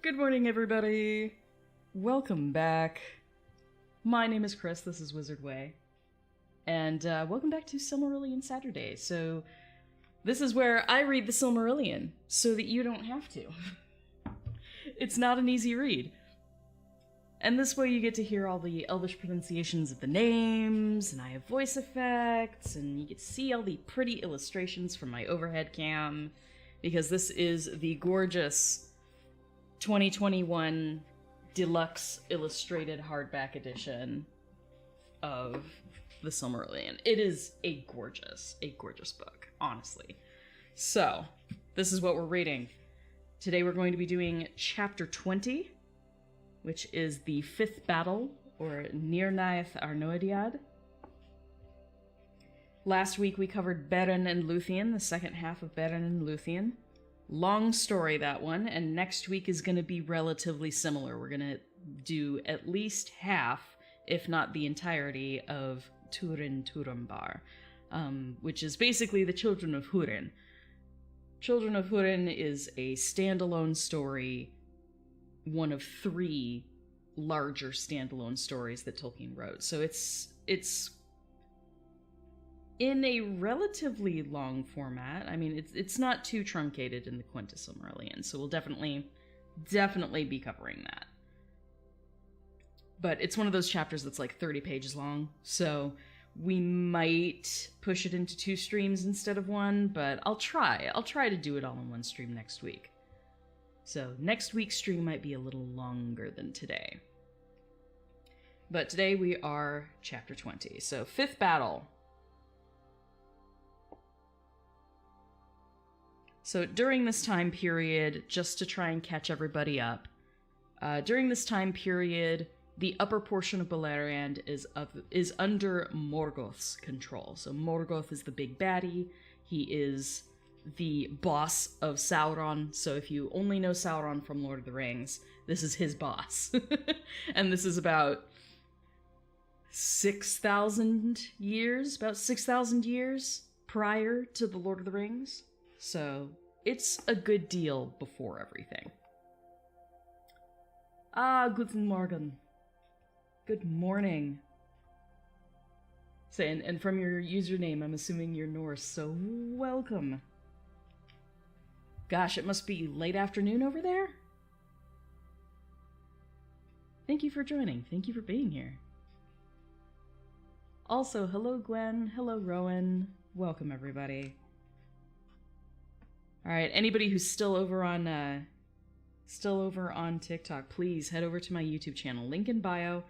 Good morning, everybody. Welcome back. My name is Kris, this is Wizard Way. And welcome back to Silmarillion Saturday. So, this is where I read the Silmarillion, so that you don't have to. It's not an easy read. And this way you get to hear all the Elvish pronunciations of the names, and I have voice effects, and you get to see all the pretty illustrations from my overhead cam, because this is the gorgeous 2021 deluxe illustrated hardback edition of the Silmarillion. It is a gorgeous book, honestly. So, this is what we're reading. Today we're going to be doing chapter 20, which is the 5th battle, or Nirnaeth Arnoediad. Last week we covered Beren and Luthien, the second half of Beren and Luthien. Long story, that one, and next week is going to be relatively similar. We're going to do at least half, if not the entirety, of Turin Turambar, which is basically the Children of Hurin. Children of Hurin is a standalone story, one of 3 larger standalone stories that Tolkien wrote. So it's in a relatively long format. I mean, it's not too truncated in the Quenta Silmarillion, so we'll definitely be covering that. But it's one of those chapters that's like 30 pages long, so we might push it into 2 streams instead of 1, but I'll try to do it all in 1 stream next week. So next week's stream might be a little longer than today. But today we are chapter 20, so 5th battle. So during this time period, just to try and catch everybody up, during this time period, the upper portion of Beleriand is under Morgoth's control. So Morgoth is the big baddie. He is the boss of Sauron. So if you only know Sauron from Lord of the Rings, this is his boss. And this is about 6,000 years prior to the Lord of the Rings. So, it's a good deal before everything. Guten Morgen. Good morning. Say, and from your username, I'm assuming you're Norse, so welcome. Gosh, it must be late afternoon over there? Thank you for joining. Thank you for being here. Also, hello Gwen, hello Rowan. Welcome everybody. Alright, anybody who's still over on TikTok, please head over to my YouTube channel. Link in bio.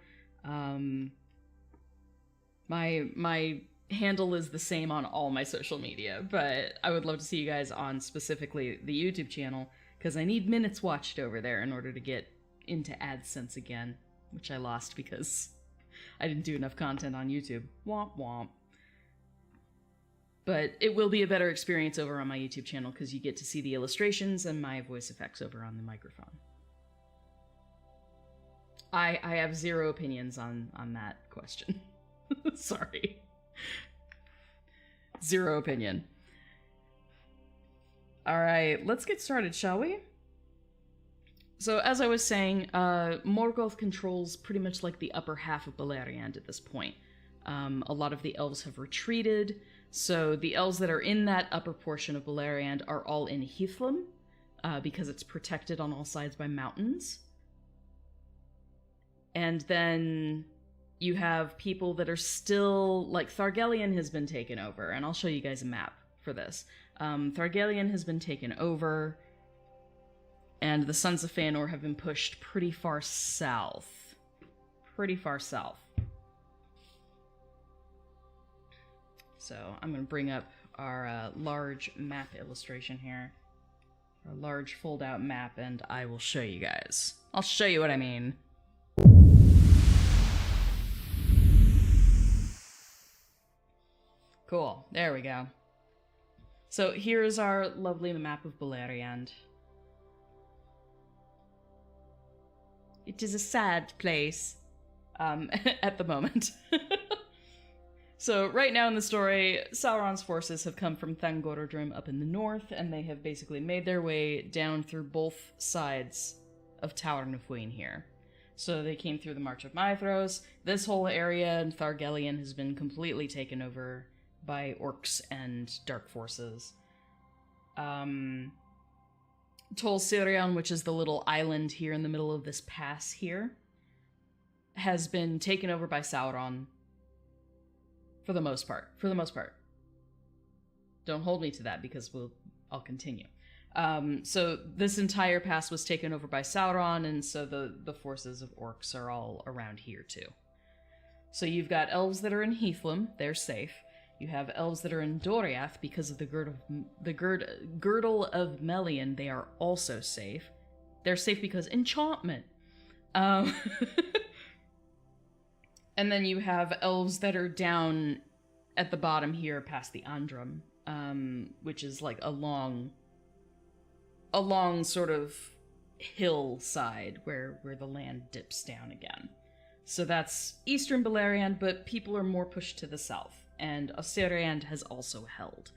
My handle is the same on all my social media, but I would love to see you guys on specifically the YouTube channel, because I need minutes watched over there in order to get into AdSense again, which I lost because I didn't do enough content on YouTube. Womp womp. But it will be a better experience over on my YouTube channel because you get to see the illustrations and my voice effects over on the microphone. I have 0 opinions on that question. Sorry. 0 opinion. Alright, let's get started, shall we? So, as I was saying, Morgoth controls pretty much like the upper half of Beleriand at this point. A lot of the elves have retreated, so the elves that are in that upper portion of Beleriand are all in Hithlum, because it's protected on all sides by mountains. And then you have people that are still, like, Thargelion has been taken over, and I'll show you guys a map for this. Thargelion has been taken over, and the Sons of Feanor have been pushed pretty far south. So I'm going to bring up our large map illustration here. Our large fold-out map, and I will show you guys. I'll show you what I mean. Cool. There we go. So here's our lovely map of Beleriand. It is a sad place at the moment. So right now in the story, Sauron's forces have come from Thangorodrim up in the north, and they have basically made their way down through both sides of Tauren of Huin here. So they came through the March of Mithros. This whole area in Thargelion has been completely taken over by orcs and dark forces. Tol Sirion, which is the little island here in the middle of this pass here, has been taken over by Sauron. For the most part. Don't hold me to that because I'll continue. So this entire pass was taken over by Sauron, and so the forces of orcs are all around here too. So you've got elves that are in Heathlam, they're safe. You have elves that are in Doriath because of the Girdle of Melian, they are also safe. They're safe because enchantment. And then you have elves that are down at the bottom here past the Andrum, which is like a long sort of hillside where the land dips down again. So that's eastern Beleriand, but people are more pushed to the south, and Osiriand has also held.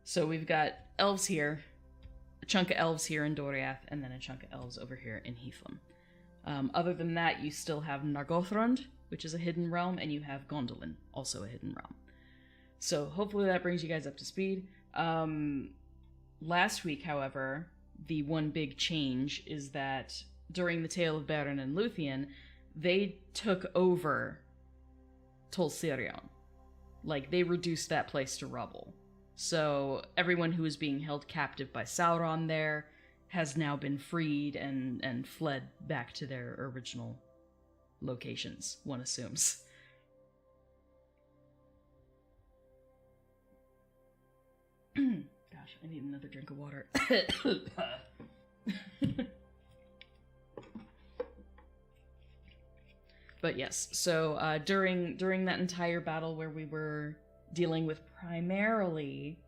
So we've got elves here, a chunk of elves here in Doriath, and then a chunk of elves over here in Heathlam. Other than that, you still have Nargothrond, which is a hidden realm, and you have Gondolin, also a hidden realm. So hopefully that brings you guys up to speed. Last week, however, the one big change is that during the Tale of Beren and Luthien, they took over Tol Sirion. Like, they reduced that place to rubble. So everyone who was being held captive by Sauron there has now been freed and fled back to their original locations, one assumes. Gosh, I need another drink of water. But yes, so during that entire battle where we were dealing with primarily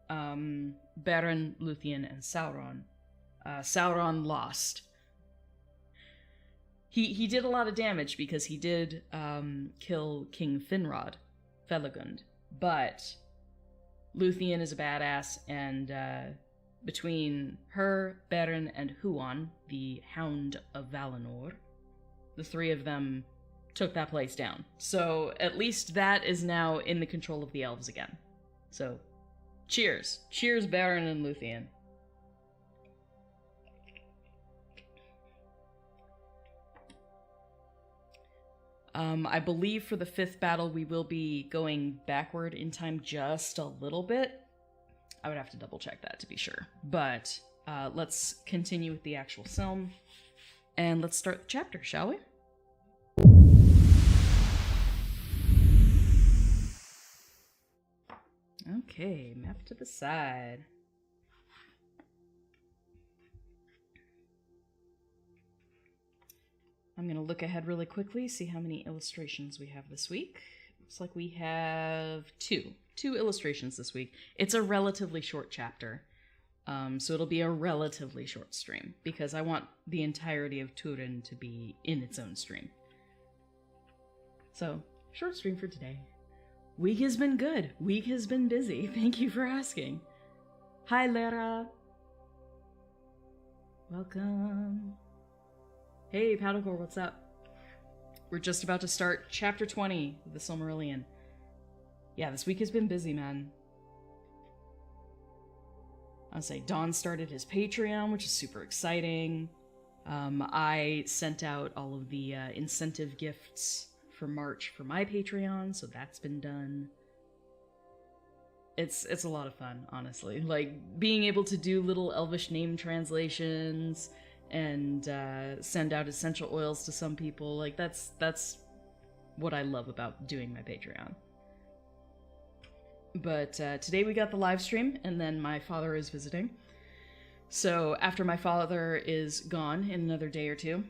Beren, Luthien, and Sauron, Sauron lost. He did a lot of damage because he did kill King Finrod, Felagund, but Luthien is a badass, and between her, Beren, and Huon, the Hound of Valinor, the three of them took that place down. So at least that is now in the control of the elves again. So, cheers. Cheers, Beren and Luthien. I believe for the 5th battle we will be going backward in time just a little bit. I would have to double check that to be sure. But let's continue with the actual Silm. And let's start the chapter, shall we? Okay, map to the side. I'm going to look ahead really quickly, see how many illustrations we have this week. Looks like we have two illustrations this week. It's a relatively short chapter, so it'll be a relatively short stream, because I want the entirety of Turin to be in its own stream. So, short stream for today. Week has been good. Week has been busy. Thank you for asking. Hi, Lera. Welcome. Hey, Paddlecore, what's up? We're just about to start Chapter 20 of the Silmarillion. Yeah, this week has been busy, man. I'll say Don started his Patreon, which is super exciting. I sent out all of the incentive gifts for March for my Patreon, so that's been done. It's a lot of fun, honestly. Like, being able to do little Elvish name translations and send out essential oils to some people, like, that's what I love about doing my Patreon. But today we got the live stream, and then my father is visiting. So after my father is gone in another day or two,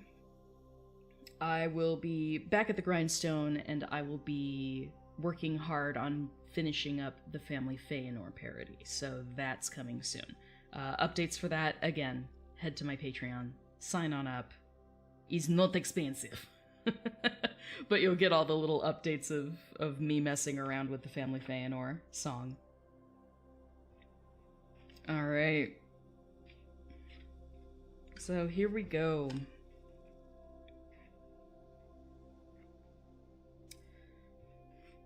I will be back at the Grindstone, and I will be working hard on finishing up the Family Feanor parody. So that's coming soon. Updates for that, again, head to my Patreon, sign on up. It's not expensive. But you'll get all the little updates of me messing around with the Family Feanor song. Alright. So here we go.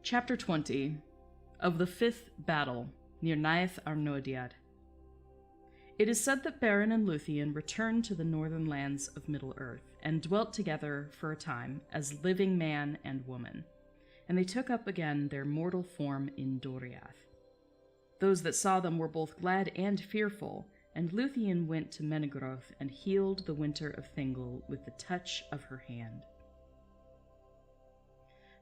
Chapter 20 of the 5th Battle near Naeth Arnodiad. It is said that Beren and Luthien returned to the northern lands of Middle-earth and dwelt together for a time as living man and woman, and they took up again their mortal form in Doriath. Those that saw them were both glad and fearful, and Luthien went to Menegroth and healed the winter of Thingol with the touch of her hand.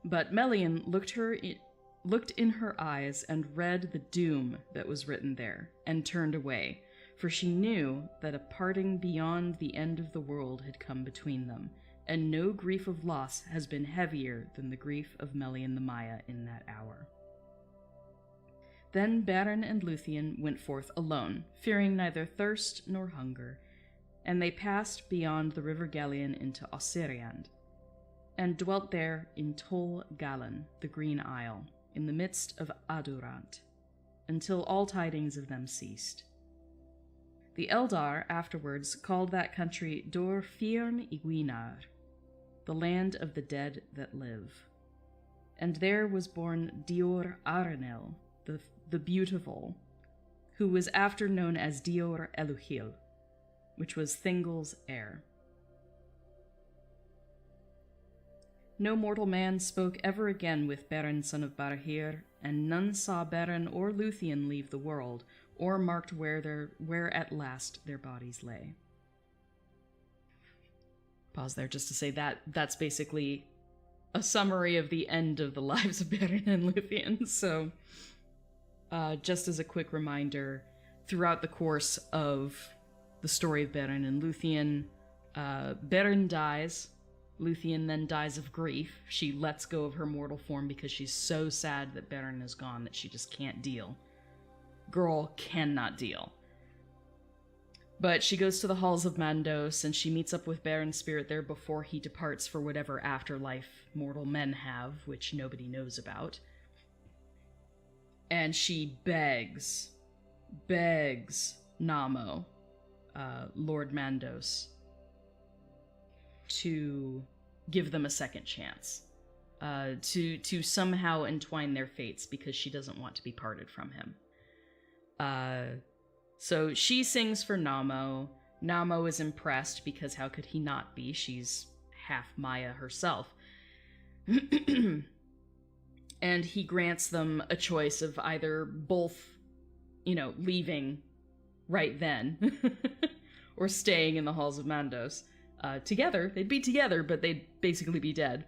But Melian looked in her eyes and read the doom that was written there, and turned away, for she knew that a parting beyond the end of the world had come between them, and no grief of loss has been heavier than the grief of Melian the Maya in that hour. Then Beren and Luthien went forth alone, fearing neither thirst nor hunger, and they passed beyond the river Gallion into Ossiriand, and dwelt there in Tol Galan, the Green Isle, in the midst of Adurant, until all tidings of them ceased. The Eldar afterwards called that country Dor Fiorn Iguinar, the land of the dead that live. And there was born Dior Arenel, the Beautiful, who was after known as Dior Eluhil, which was Thingol's heir. No mortal man spoke ever again with Beren son of Barahir, and none saw Beren or Luthien leave the world, or marked where at last their bodies lay. Pause there just to say that's basically a summary of the end of the lives of Beren and Luthien. So, just as a quick reminder, throughout the course of the story of Beren and Luthien, Beren dies. Luthien then dies of grief. She lets go of her mortal form because she's so sad that Beren is gone that she just can't deal. Girl cannot deal. But she goes to the halls of Mandos, and she meets up with Beren's spirit there before he departs for whatever afterlife mortal men have, which nobody knows about. And she begs Namo, Lord Mandos, to give them a second chance, to somehow entwine their fates, because she doesn't want to be parted from him. So she sings for Namo. Namo is impressed, because how could he not be? She's half Maya herself. And he grants them a choice of either both, leaving right then, or staying in the halls of Mandos. Together. They'd be together, but they'd basically be dead.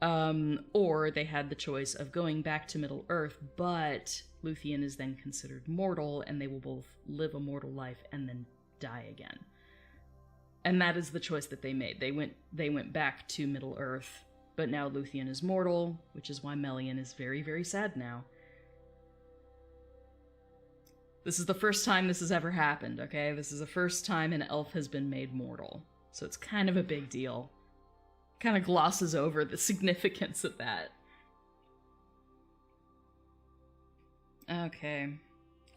Or they had the choice of going back to Middle-earth, but Luthien is then considered mortal, and they will both live a mortal life and then die again. And that is the choice that they made. They went back to Middle-earth, but now Luthien is mortal, which is why Melian is very, very sad now. This is the first time this has ever happened, okay? This is the first time an elf has been made mortal. So it's kind of a big deal. Kind of glosses over the significance of that. Okay.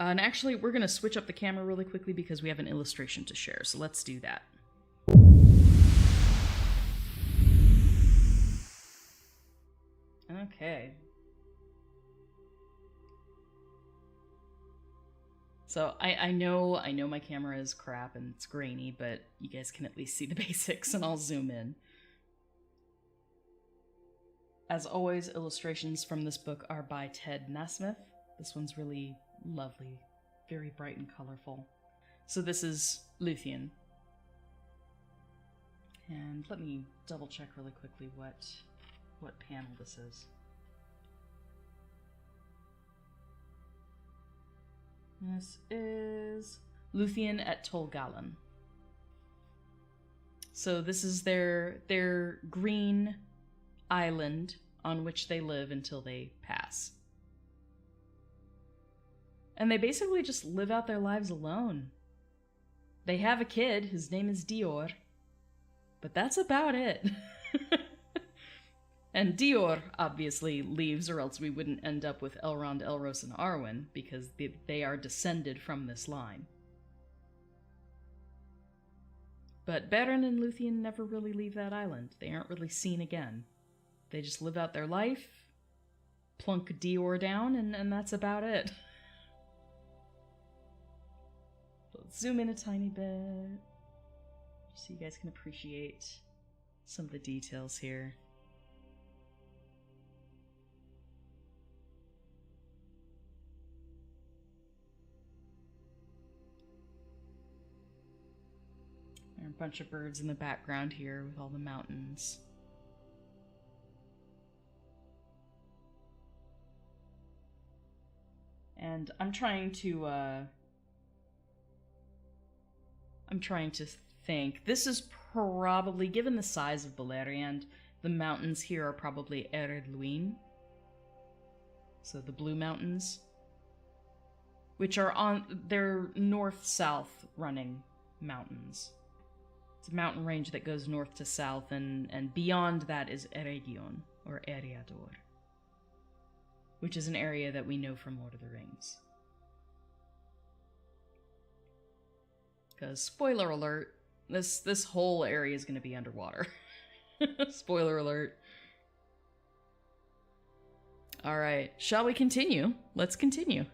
And actually, we're going to switch up the camera really quickly because we have an illustration to share. So let's do that. Okay. So I know my camera is crap and it's grainy, but you guys can at least see the basics, and I'll zoom in. As always, illustrations from this book are by Ted Nasmith. This one's really lovely, very bright and colorful. So this is Luthien. And let me double check really quickly what panel this is. This is Luthien at Tol Galan. So this is their green island on which they live until they pass. And they basically just live out their lives alone. They have a kid, his name is Dior, but that's about it. And Dior obviously leaves, or else we wouldn't end up with Elrond, Elros, and Arwen, because they are descended from this line. But Beren and Luthien never really leave that island. They aren't really seen again. They just live out their life, plunk Dior down, and that's about it. Let's zoom in a tiny bit, so you guys can appreciate some of the details here. There are a bunch of birds in the background here with all the mountains. And I'm trying to think. This is probably, given the size of Beleriand, the mountains here are probably Ered Luin. So the Blue Mountains. Which are they're north-south running mountains. It's a mountain range that goes north to south, and beyond that is Eregion, or Eriador, which is an area that we know from Lord of the Rings. Because, spoiler alert, this whole area is going to be underwater. Spoiler alert. Alright, shall we continue? Let's continue.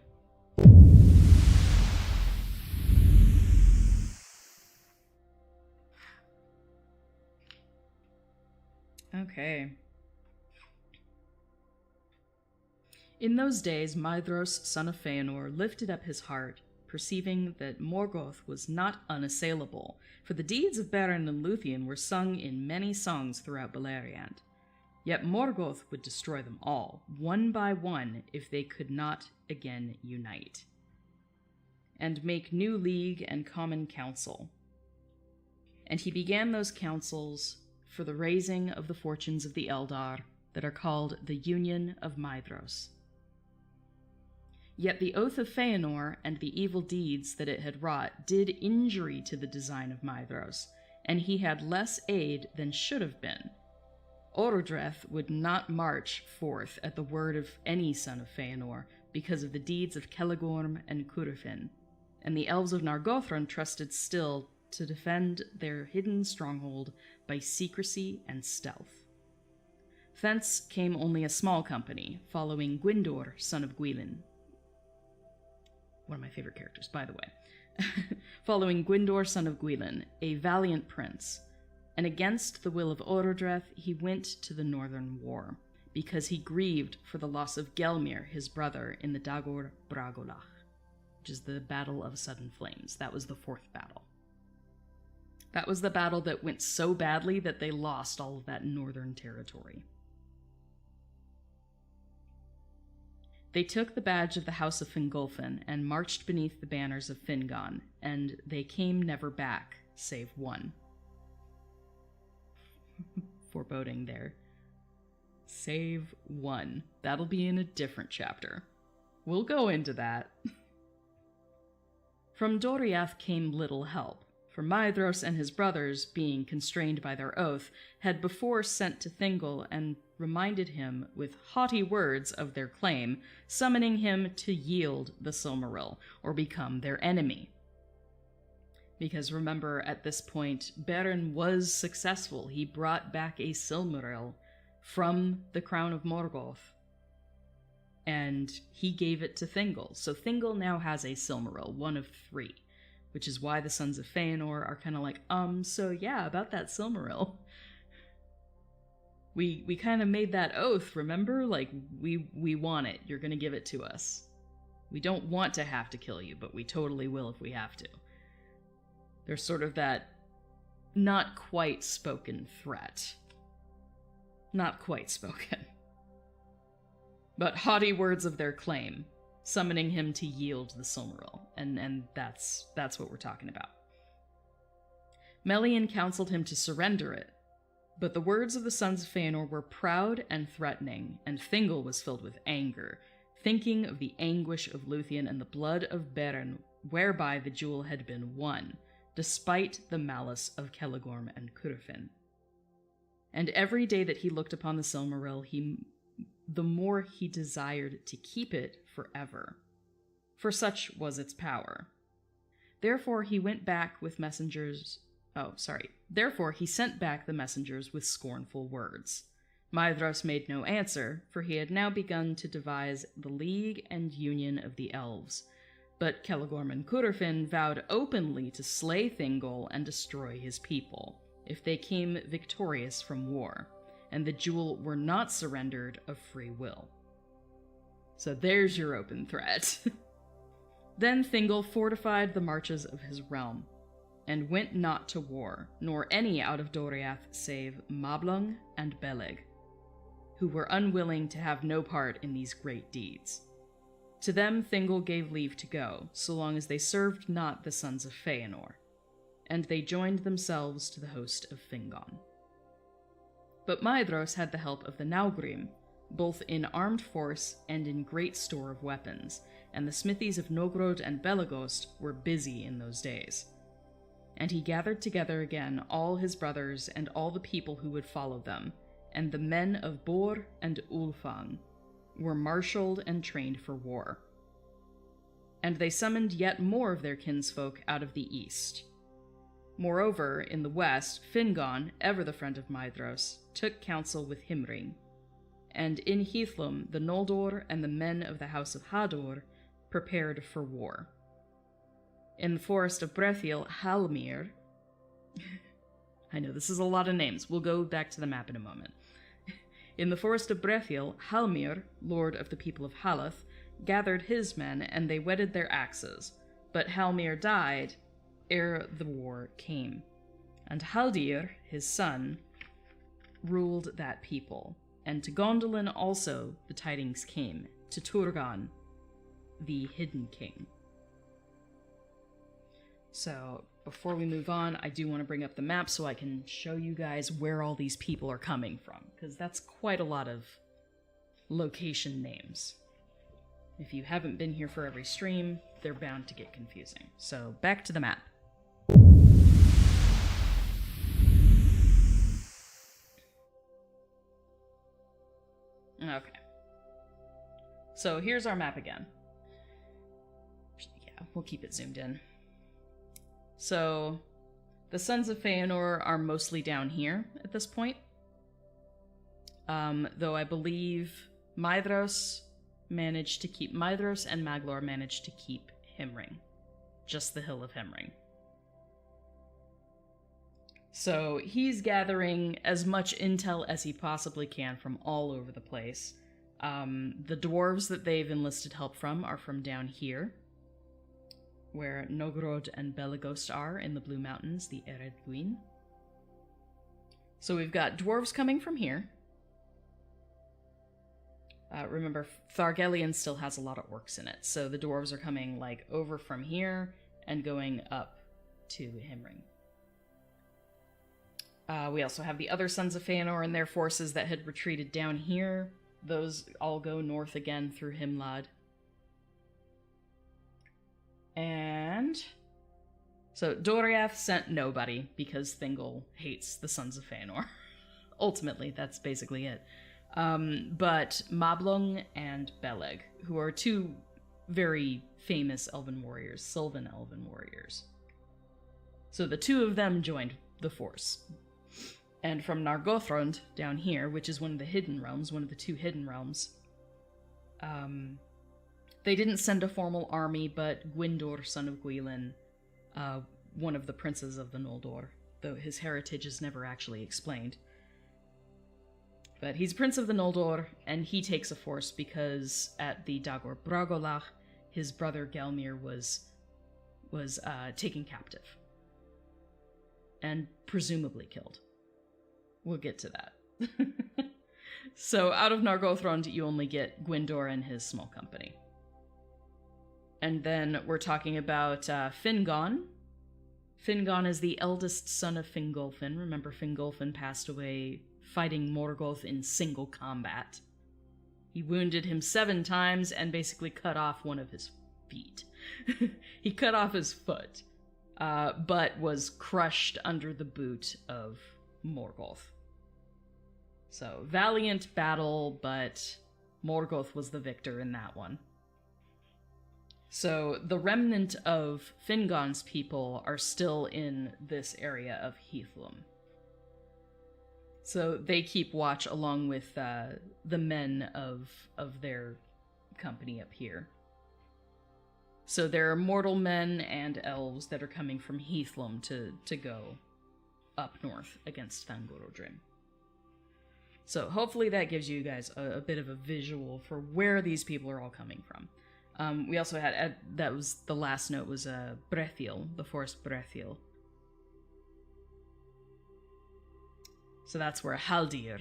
Okay. In those days, Maedhros, son of Feanor, lifted up his heart, perceiving that Morgoth was not unassailable, for the deeds of Beren and Luthien were sung in many songs throughout Beleriand. Yet Morgoth would destroy them all, one by one, if they could not again unite, and make new league and common council. And he began those councils for the raising of the fortunes of the Eldar, that are called the Union of Maedhros. Yet the oath of Feanor and the evil deeds that it had wrought did injury to the design of Maedhros, and he had less aid than should have been. Orodreth would not march forth at the word of any son of Feanor, because of the deeds of Celegorm and Curufin, and the elves of Nargothrond trusted still to defend their hidden stronghold by secrecy and stealth. Thence came only a small company, following Gwyndor, son of Gwilyn. One of my favorite characters, by the way. Following Gwyndor, son of Gwilyn, a valiant prince, and against the will of Orodreth he went to the Northern War, because he grieved for the loss of Gelmir, his brother, in the Dagor Bragolach, which is the Battle of Sudden Flames. That was the fourth battle. That was the battle that went so badly that they lost all of that northern territory. They took the badge of the House of Fingolfin and marched beneath the banners of Fingon, and they came never back, save one. Foreboding there. Save one. That'll be in a different chapter. We'll go into that. From Doriath came little help, for Maedhros and his brothers, being constrained by their oath, had before sent to Thingol and reminded him with haughty words of their claim, summoning him to yield the Silmaril, or become their enemy. Because remember, at this point, Beren was successful. He brought back a Silmaril from the crown of Morgoth, and he gave it to Thingol. So Thingol now has a Silmaril, one of 3. Which is why the Sons of Feanor are kind of like, so yeah, about that Silmaril. We kind of made that oath, remember? Like, we want it. You're gonna give it to us. We don't want to have to kill you, but we totally will if we have to. There's sort of that not quite spoken threat. Not quite spoken. But haughty words of their claim, summoning him to yield the Silmaril, and that's what we're talking about. Melian counseled him to surrender it, but the words of the Sons of Feanor were proud and threatening, and Thingol was filled with anger, thinking of the anguish of Luthien and the blood of Beren, whereby the jewel had been won, despite the malice of Celegorm and Curufin. And every day that he looked upon the Silmaril, the more he desired to keep it forever, for such was its power. Therefore he went back with messengers Therefore he sent back the messengers with scornful words. Maedhros made no answer, for he had now begun to devise the League and Union of the Elves. But Celegorm and Curufin vowed openly to slay Thingol and destroy his people, if they came victorious from war, and the Jewel were not surrendered of free will. So there's your open threat. Then Thingol fortified the marches of his realm, and went not to war, nor any out of Doriath save Mablung and Beleg, who were unwilling to have no part in these great deeds. To them Thingol gave leave to go, so long as they served not the sons of Feanor, and they joined themselves to the host of Fingon. But Maedhros had the help of the Naugrim, both in armed force and in great store of weapons, and the smithies of Nogrod and Bellagost were busy in those days. And he gathered together again all his brothers and all the people who would follow them, and the men of Bor and Ulfang were marshaled and trained for war. And they summoned yet more of their kinsfolk out of the east. Moreover, in the west, Fingon, ever the friend of Maedhros, took counsel with Himring. And in Heathlum, the Noldor and the men of the house of Hador prepared for war. In the forest of Brethiel, Halmir... I know, this is a lot of names. We'll go back to the map in a moment. In the forest of Brethiel, Halmir, lord of the people of Halath, gathered his men, and they whetted their axes. But Halmir died ere the war came. And Haldir, his son, ruled that people. And to Gondolin also the tidings came, to Turgon, the hidden king. So, before we move on, I do want to bring up the map so I can show you guys where all these people are coming from, because that's quite a lot of location names. If you haven't been here for every stream, they're bound to get confusing. So, back to the map. Okay. So here's our map again. Yeah, we'll keep it zoomed in. So, the Sons of Feanor are mostly down here at this point. Though I believe Maedhros and Maglor managed to keep Himring. Just the Hill of Himring. So he's gathering as much intel as he possibly can from all over the place. The dwarves that they've enlisted help from are from down here, where Nogrod and Bellagost are in the Blue Mountains, the Ered Luin. So we've got dwarves coming from here. Remember, Thargelion still has a lot of orcs in it, so the dwarves are coming like over from here and going up to Himring. We also have the other Sons of Feanor and their forces that had retreated down here. Those all go north again through Himlad. And so Doriath sent nobody because Thingol hates the Sons of Feanor. Ultimately, that's basically it. But Mablung and Beleg, who are two very famous elven warriors, Sylvan elven warriors. So the two of them joined the force. And from Nargothrond, down here, which is one of the hidden realms, one of the two hidden realms, they didn't send a formal army, but Gwyndor, son of Gwilyn, one of the princes of the Noldor, though his heritage is never actually explained. But he's Prince of the Noldor, and he takes a force because at the Dagor Bragolach, his brother Gelmir was taken captive. And presumably killed. We'll get to that. So out of Nargothrond, you only get Gwyndor and his small company. And then we're talking about Fingon. Fingon is the eldest son of Fingolfin. Remember, Fingolfin passed away fighting Morgoth in single combat. He wounded him 7 times and basically cut off one of his feet. He cut off his foot, but was crushed under the boot of Morgoth. So, valiant battle, but Morgoth was the victor in that one. So the remnant of Fingon's people are still in this area of Heathlum. So they keep watch along with the men of their company up here. So there are mortal men and elves that are coming from Heathlum to go up north against Thangorodrim. So hopefully that gives you guys a bit of a visual for where these people are all coming from. We also had, that was the last note, was Brethil, the forest Brethil. So that's where Haldir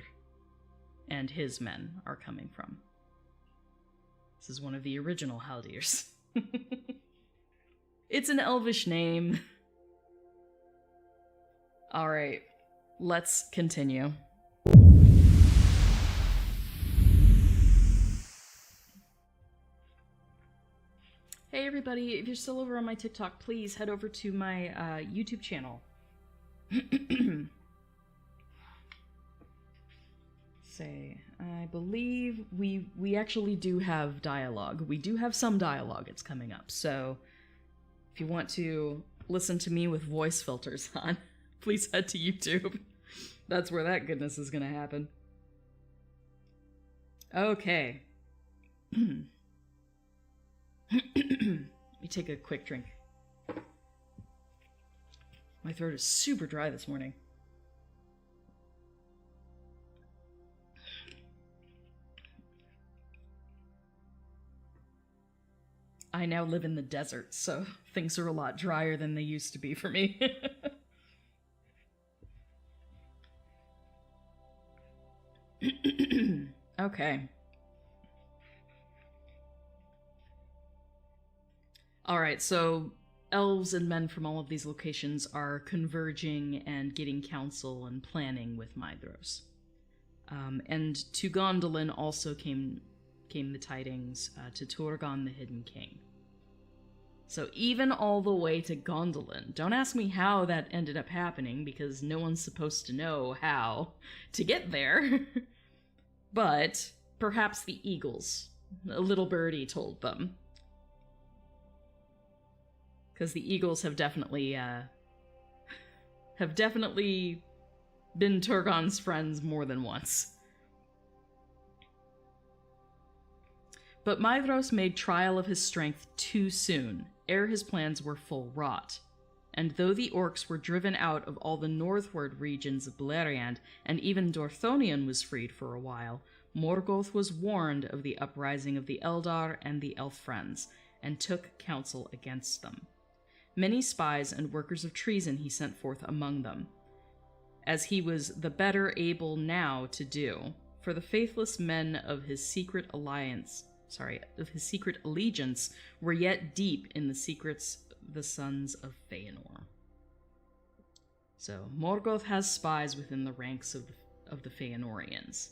and his men are coming from. This is one of the original Haldirs. It's an elvish name. Alright, let's continue. Hey everybody, if you're still over on my TikTok, please head over to my YouTube channel. I believe we actually do have dialogue. We do have some dialogue. It's coming up. So if you want to listen to me with voice filters on, please head to YouTube. That's where that goodness is going to happen. Okay. Let me take a quick drink. My throat is super dry this morning. I now live in the desert, so things are a lot drier than they used to be for me. Okay. Alright, so elves and men from all of these locations are converging and getting counsel and planning with Maedhros. And to Gondolin also came the tidings to Turgon the Hidden King. So even all the way to Gondolin. Don't ask me how that ended up happening, because no one's supposed to know how to get there. But perhaps the eagles, a little birdie, told them. Because the eagles have definitely been Turgon's friends more than once. But Maedhros made trial of his strength too soon, ere his plans were full wrought. And though the orcs were driven out of all the northward regions of Beleriand, and even Dorthonion was freed for a while, Morgoth was warned of the uprising of the Eldar and the Elf Friends, and took counsel against them. Many spies and workers of treason he sent forth among them, as he was the better able now to do, for the faithless men of his secret allegiance were yet deep in the secrets of the sons of Feanor. So, Morgoth has spies within the ranks of the Feanorians.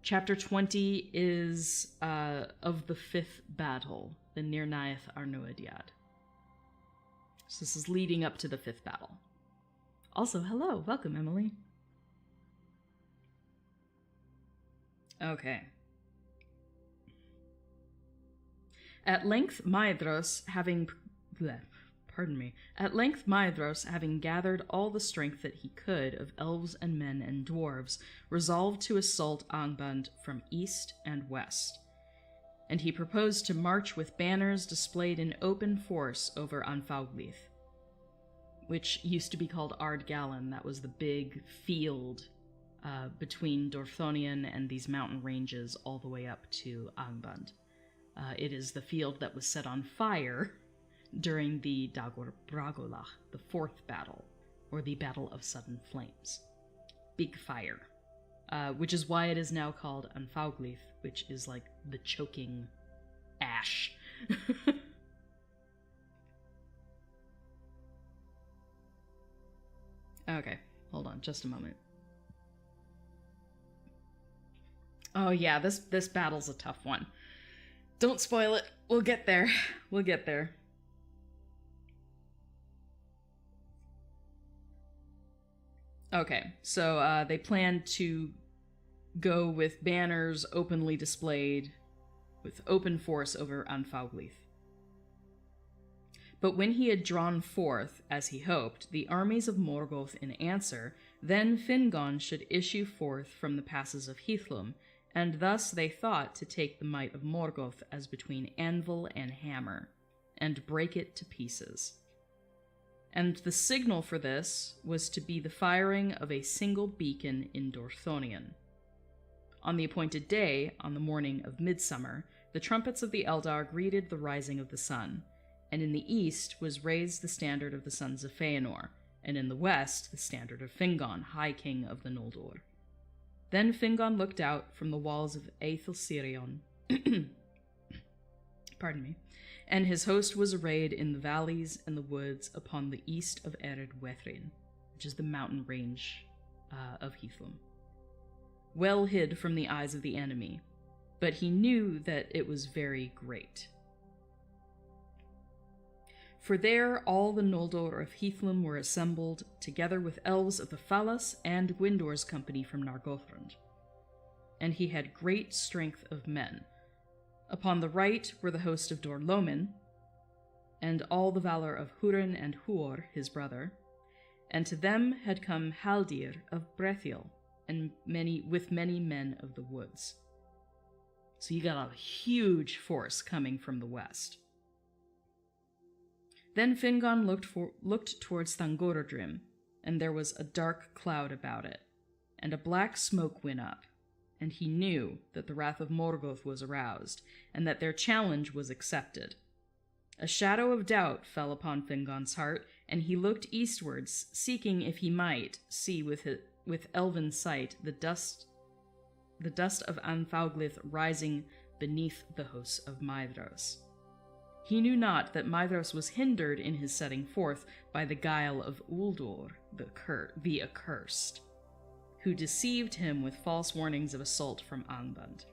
Chapter 20 is of the 5th battle, the Nirnaeth Arnoediad. So this is leading up to the 5th battle. Also, hello, welcome, Emily. Okay. At length Maedhros, having gathered all the strength that he could of elves and men and dwarves, resolved to assault Angband from east and west. And he proposed to march with banners displayed in open force over Anfauglith, which used to be called Ardgallen. That was the big field between Dorthonion and these mountain ranges all the way up to Angband. It is the field that was set on fire during the Dagor Bragolach, the 4th battle, or the Battle of Sudden Flames. Big fire. Which is why it is now called Anfauglith, which is like the choking ash. Okay, hold on just a moment. Oh yeah, this battle's a tough one. Don't spoil it. We'll get there. We'll get there. Okay, so they plan to go with banners openly displayed with open force over Anfauglith. But when he had drawn forth, as he hoped, the armies of Morgoth in answer, then Fingon should issue forth from the passes of Hithlum, and thus they thought to take the might of Morgoth as between anvil and hammer, and break it to pieces. And the signal for this was to be the firing of a single beacon in Dorthonion. On the appointed day, on the morning of midsummer, the trumpets of the Eldar greeted the rising of the sun, and in the east was raised the standard of the sons of Feanor, and in the west the standard of Fingon, High King of the Noldor. Then Fingon looked out from the walls of Aethelsirion, pardon me, and his host was arrayed in the valleys and the woods upon the east of Ered Wethrin, which is the mountain range of Hithlum, well hid from the eyes of the enemy, but he knew that it was very great. For there all the Noldor of Hithlum were assembled, together with elves of the Falas and Gwyndor's company from Nargothrond. And he had great strength of men. Upon the right were the host of Dor-Lomin, and all the valor of Hurin and Huor, his brother, and to them had come Haldir of Brethiel, and many men of the woods. So you got a huge force coming from the west. Then Fingon looked towards Thangorodrim, and there was a dark cloud about it, and a black smoke went up, and he knew that the wrath of Morgoth was aroused, and that their challenge was accepted. A shadow of doubt fell upon Fingon's heart, and he looked eastwards, seeking if he might see with elven sight the dust of Anfauglith rising beneath the hosts of Maedhros. He knew not that Maedhros was hindered in his setting forth by the guile of Uldor, the accursed, who deceived him with false warnings of assault from Angband.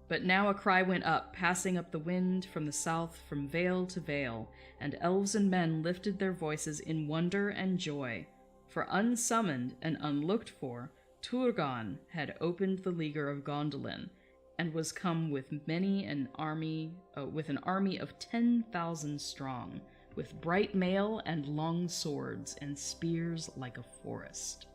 But now a cry went up, passing up the wind from the south from vale to vale, and elves and men lifted their voices in wonder and joy, for unsummoned and unlooked for, Turgon had opened the leaguer of Gondolin, and was come with an army of 10,000 strong, with bright mail and long swords and spears like a forest.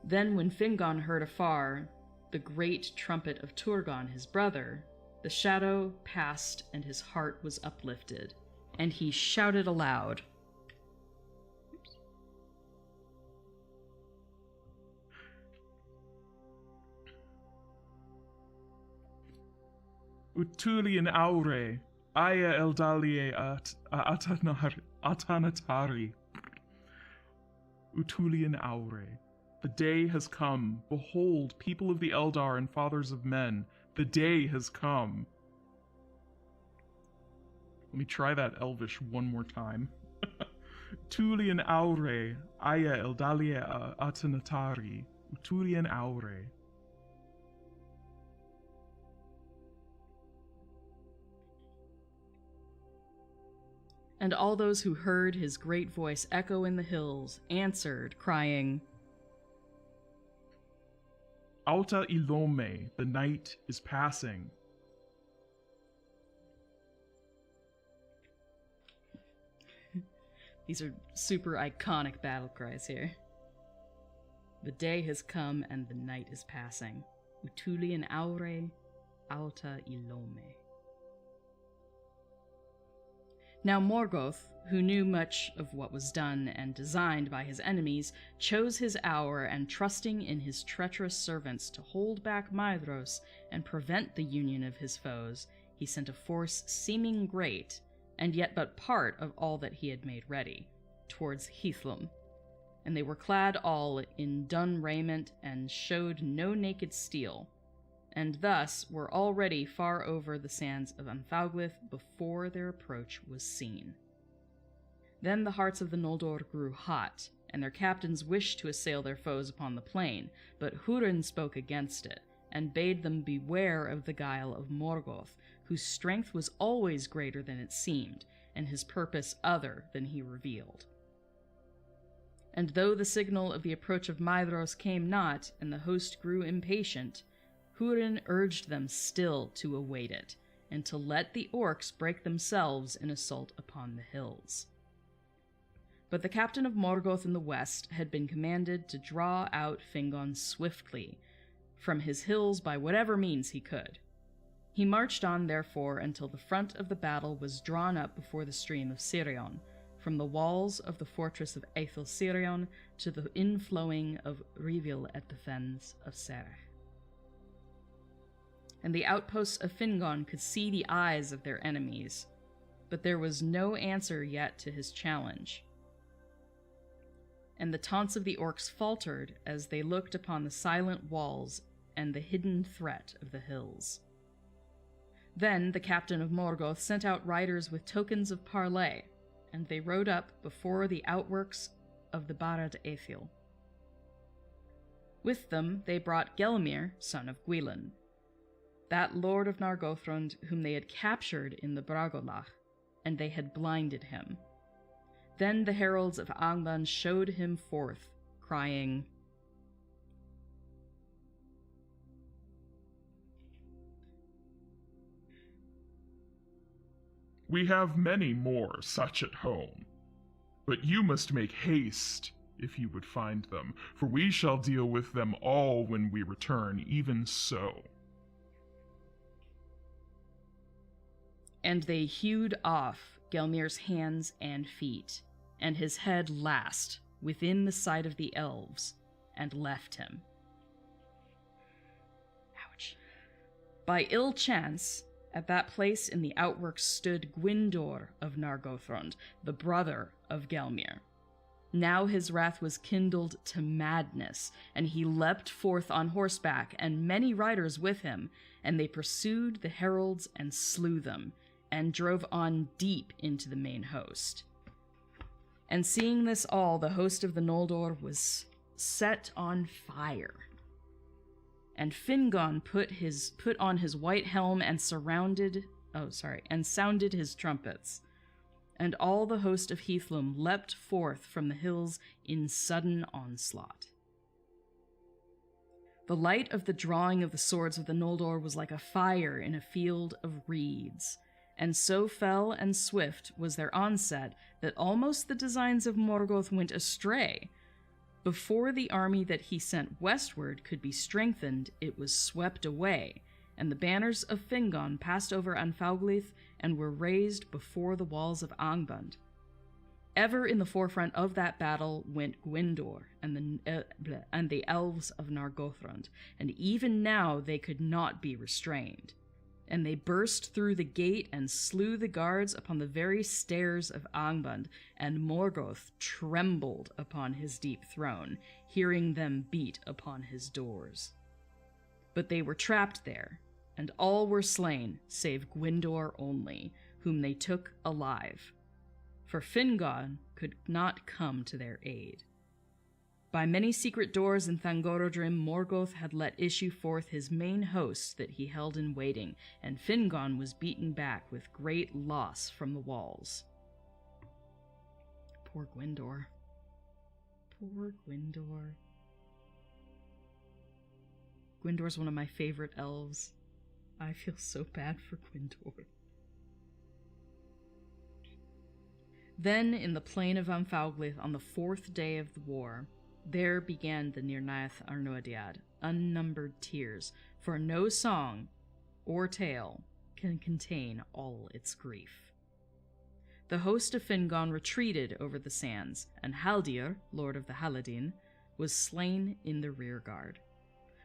Then when Fingon heard afar the great trumpet of Turgon his brother, the shadow passed and his heart was uplifted, and he shouted aloud. Utulian aure, aya eldalie atanatari. Utulian aure. The day has come. Behold, people of the Eldar and fathers of men, the day has come. Let me try that Elvish one more time. Utulian aure, aya eldalie atanatari. Utulian aure. And all those who heard his great voice echo in the hills answered, crying, Alta Ilome, the night is passing. These are super iconic battle cries here. The day has come and the night is passing. Utulian aure, alta Ilome. Now Morgoth, who knew much of what was done and designed by his enemies, chose his hour, and trusting in his treacherous servants to hold back Maedhros and prevent the union of his foes, he sent a force seeming great, and yet but part of all that he had made ready, towards Hithlum. And they were clad all in dun raiment, and showed no naked steel, and thus were already far over the sands of Anfauglith before their approach was seen. Then the hearts of the Noldor grew hot, and their captains wished to assail their foes upon the plain, but Hurin spoke against it, and bade them beware of the guile of Morgoth, whose strength was always greater than it seemed, and his purpose other than he revealed. And though the signal of the approach of Maedhros came not, and the host grew impatient, Hurin urged them still to await it, and to let the orcs break themselves in assault upon the hills. But the captain of Morgoth in the west had been commanded to draw out Fingon swiftly from his hills by whatever means he could. He marched on, therefore, until the front of the battle was drawn up before the stream of Sirion, from the walls of the fortress of Aethel Sirion to the inflowing of Rivil at the fens of Serech. And the outposts of Fingon could see the eyes of their enemies, but there was no answer yet to his challenge. And the taunts of the orcs faltered as they looked upon the silent walls and the hidden threat of the hills. Then the captain of Morgoth sent out riders with tokens of parley, and they rode up before the outworks of the Barad Aethil. With them they brought Gelmir, son of Gwilyn, that lord of Nargothrond whom they had captured in the Bragolach, and they had blinded him. Then the heralds of Angband showed him forth, crying, "We have many more such at home, but you must make haste if you would find them, for we shall deal with them all when we return, even so." And they hewed off Gelmir's hands and feet, and his head last, within the sight of the elves, and left him. Ouch. By ill chance, at that place in the outworks stood Gwyndor of Nargothrond, the brother of Gelmir. Now his wrath was kindled to madness, and he leapt forth on horseback, and many riders with him, and they pursued the heralds and slew them, and drove on deep into the main host. And seeing this all, the host of the Noldor was set on fire. And Fingon put on his white helm and sounded his trumpets. And all the host of Heathlum leapt forth from the hills in sudden onslaught. The light of the drawing of the swords of the Noldor was like a fire in a field of reeds, and so fell and swift was their onset that almost the designs of Morgoth went astray. Before the army that he sent westward could be strengthened, it was swept away, and the banners of Fingon passed over Anfauglith and were raised before the walls of Angband. Ever in the forefront of that battle went Gwyndor and the elves of Nargothrond, and even now they could not be restrained. And they burst through the gate and slew the guards upon the very stairs of Angband, and Morgoth trembled upon his deep throne, hearing them beat upon his doors. But they were trapped there, and all were slain, save Gwyndor only, whom they took alive. For Fingon could not come to their aid. By many secret doors in Thangorodrim, Morgoth had let issue forth his main host that he held in waiting, and Fingon was beaten back with great loss from the walls. Poor Gwyndor. Poor Gwyndor. Gwyndor's one of my favorite elves. I feel so bad for Gwyndor. Then, in the plain of Anfauglith, on the 4th day of the war, there began the Nirnaeth Arnoediad, unnumbered tears, for no song or tale can contain all its grief. The host of Fingon retreated over the sands, and Haldir, lord of the Haladin, was slain in the rearguard.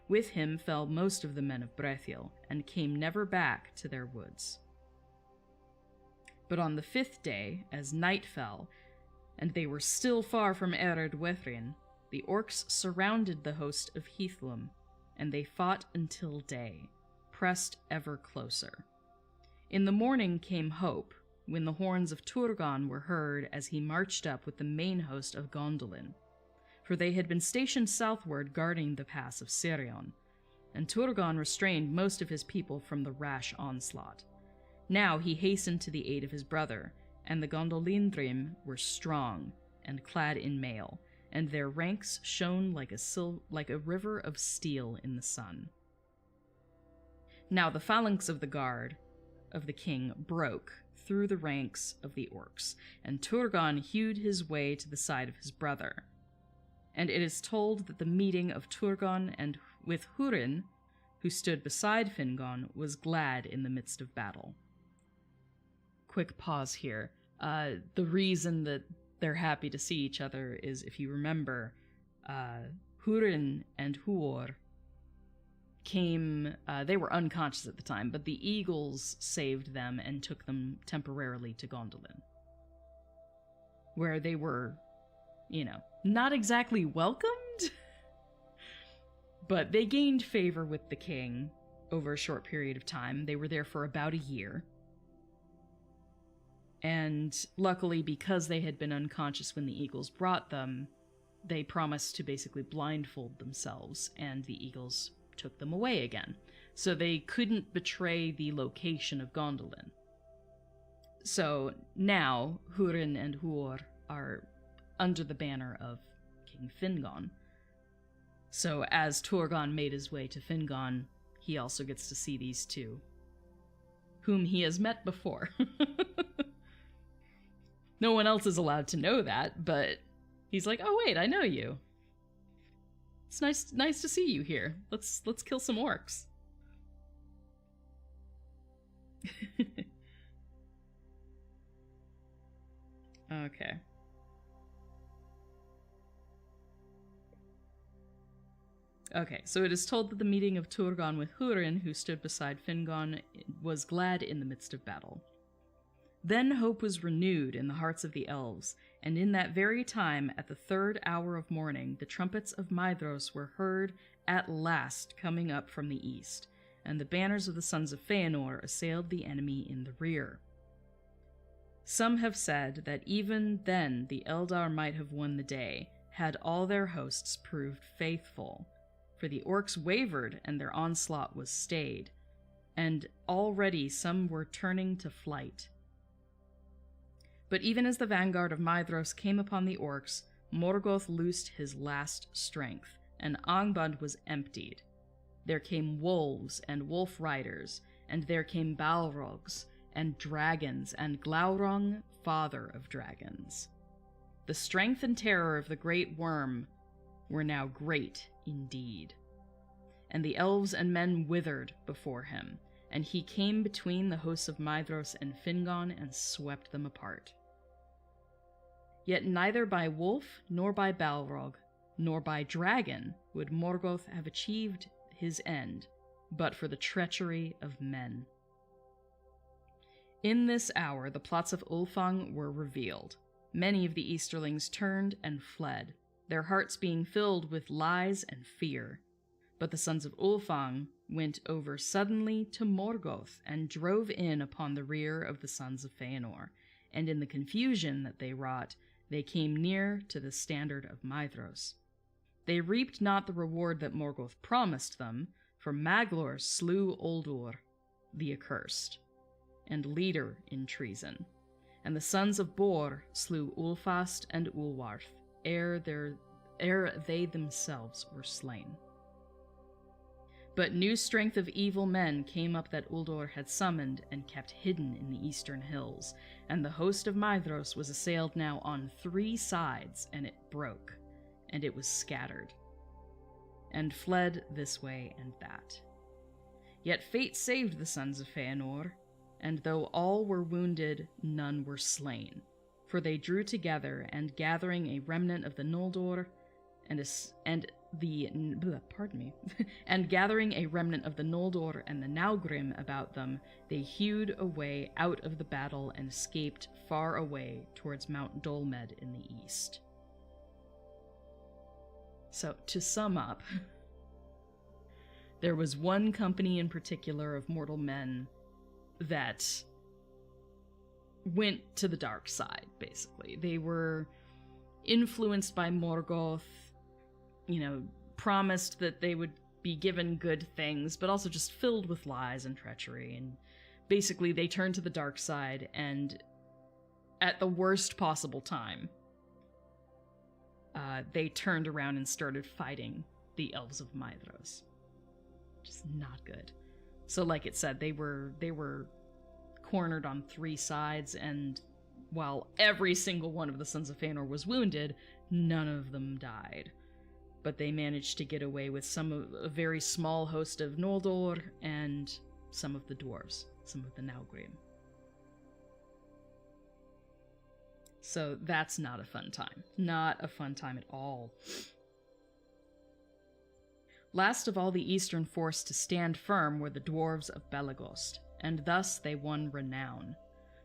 With him fell most of the men of Brethiel, and came never back to their woods. But on the 5th day, as night fell, and they were still far from Ered Wethrin, the orcs surrounded the host of Heathlum, and they fought until day, pressed ever closer. In the morning came hope, when the horns of Turgon were heard as he marched up with the main host of Gondolin, for they had been stationed southward guarding the pass of Sirion, and Turgon restrained most of his people from the rash onslaught. Now he hastened to the aid of his brother, and the Gondolindrim were strong and clad in mail, and their ranks shone like a river of steel in the sun. Now the phalanx of the guard of the king broke through the ranks of the orcs, and Turgon hewed his way to the side of his brother. And it is told that the meeting of Turgon and with Hurin, who stood beside Fingon, was glad in the midst of battle. Quick pause here. The reason that they're happy to see each other is, if you remember, Hurin and Huor came, they were unconscious at the time, but the eagles saved them and took them temporarily to Gondolin, where they were, not exactly welcomed, but they gained favor with the king over a short period of time. They were there for about a year. And luckily, because they had been unconscious when the eagles brought them, they promised to basically blindfold themselves, and the eagles took them away again. So they couldn't betray the location of Gondolin. So now, Hurin and Huor are under the banner of King Fingon. So as Turgon made his way to Fingon, he also gets to see these two, whom he has met before. No one else is allowed to know that, but he's like, oh wait, I know you. It's nice to see you here. Let's kill some orcs. Okay. Okay, so it is told that the meeting of Turgon with Hurin, who stood beside Fingon, was glad in the midst of battle. Then hope was renewed in the hearts of the elves, and in that very time, at the 3rd hour of morning, the trumpets of Maedhros were heard at last coming up from the east, and the banners of the sons of Feanor assailed the enemy in the rear. Some have said that even then the Eldar might have won the day, had all their hosts proved faithful, for the orcs wavered and their onslaught was stayed, and already some were turning to flight. But even as the vanguard of Maedhros came upon the orcs, Morgoth loosed his last strength, and Angband was emptied. There came wolves and wolf riders, and there came Balrogs, and dragons, and Glaurung, father of dragons. The strength and terror of the great worm were now great indeed. And the elves and men withered before him, and he came between the hosts of Maedhros and Fingon and swept them apart. Yet neither by wolf, nor by Balrog, nor by dragon would Morgoth have achieved his end, but for the treachery of men. In this hour the plots of Ulfang were revealed. Many of the Easterlings turned and fled, their hearts being filled with lies and fear. But the sons of Ulfang went over suddenly to Morgoth and drove in upon the rear of the sons of Feanor, and in the confusion that they wrought, they came near to the standard of Maedhros. They reaped not the reward that Morgoth promised them, for Maglor slew Uldur, the accursed, and leader in treason, and the sons of Bor slew Ulfast and Ulwarth, ere they themselves were slain. But new strength of evil men came up that Uldur had summoned and kept hidden in the eastern hills, and the host of Maedhros was assailed now on 3 sides, and it broke, and it was scattered, and fled this way and that. Yet fate saved the sons of Feanor, and though all were wounded, none were slain, for they drew together, and gathering a remnant of the Noldor, and gathering a remnant of the Noldor and the Naugrim about them, they hewed a way out of the battle and escaped far away towards Mount Dolmed in the east. So, to sum up, there was one company in particular of mortal men that went to the dark side, basically. They were influenced by Morgoth, promised that they would be given good things, but also just filled with lies and treachery, and basically they turned to the dark side, and at the worst possible time, they turned around and started fighting the Elves of Maedhros. Just not good. So like it said, they were cornered on 3 sides, and while every single one of the Sons of Feanor was wounded, none of them died. But they managed to get away with a very small host of Noldor and some of the dwarves, some of the Naugrim. So that's not a fun time. Not a fun time at all. Last of all the eastern force to stand firm were the Dwarves of Bellagost, and thus they won renown.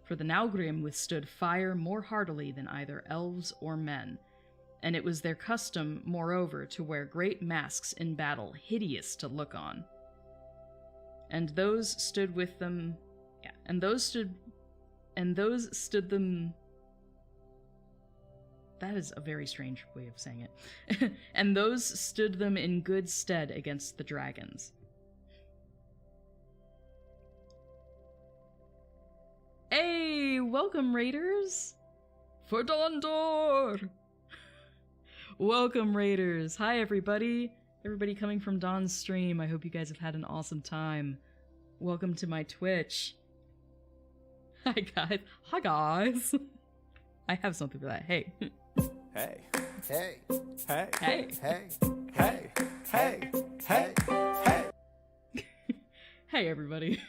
For the Naugrim withstood fire more heartily than either elves or men, and it was their custom, moreover, to wear great masks in battle, hideous to look on. And those stood with them, that is a very strange way of saying it. And those stood them in good stead against the dragons. Hey, welcome, Raiders! For Dondor! Welcome, Raiders! Hi, everybody! Everybody coming from Dawn's stream. I hope you guys have had an awesome time. Welcome to my Twitch. Hi, guys. Hi, guys. I have something for that. Hey. Hey. Hey. Hey. Hey. Hey. Hey. Hey. Hey. Hey. Hey, everybody.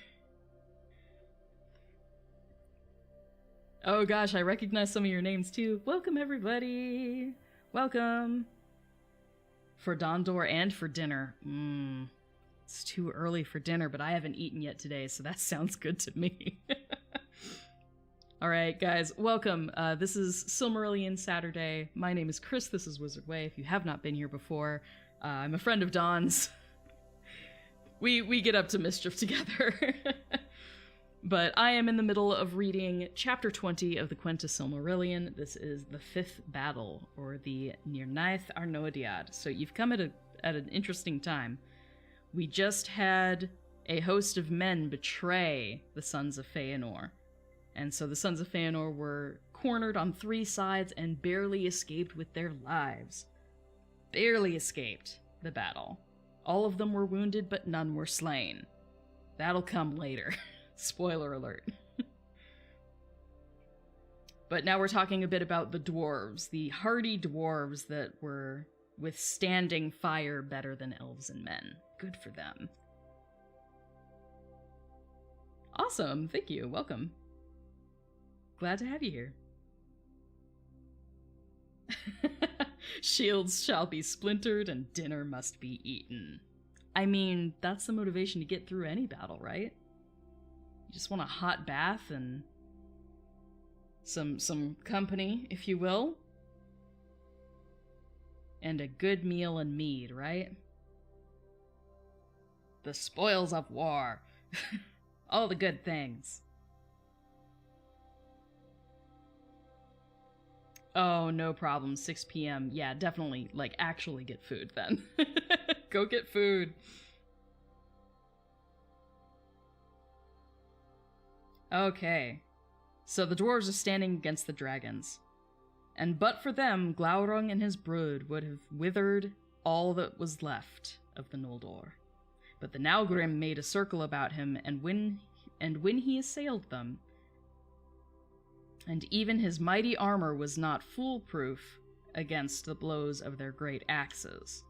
Oh gosh, I recognize some of your names too. Welcome, everybody. Welcome. For Dondor and for dinner. It's too early for dinner, but I haven't eaten yet today, so that sounds good to me. Alright, guys, welcome. This is Silmarillion Saturday. My name is Kris, this is Wizard Way. If you have not been here before, I'm a friend of Dawn's. We get up to mischief together. But I am in the middle of reading Chapter 20 of the Quenta Silmarillion. This is the 5th battle, or the Nirnaeth Arnodiad. So you've come at an interesting time. We just had a host of men betray the Sons of Feanor. And so the Sons of Feanor were cornered on 3 sides and barely escaped with their lives. Barely escaped the battle. All of them were wounded, but none were slain. That'll come later. Spoiler alert. But now we're talking a bit about the dwarves, the hardy dwarves that were withstanding fire better than elves and men. Good for them. Awesome, thank you, welcome. Glad to have you here. Shields shall be splintered and dinner must be eaten. I mean, that's the motivation to get through any battle, right? You just want a hot bath and some company, if you will. And a good meal and mead, right? The spoils of war. All the good things. Oh, no problem. 6 p.m. Yeah, definitely, like, actually get food then. Go get food. Okay. So the dwarves are standing against the dragons. And but for them, Glaurung and his brood would have withered all that was left of the Noldor. But the Naugrim made a circle about him, and when he assailed them, and even his mighty armor was not foolproof against the blows of their great axes.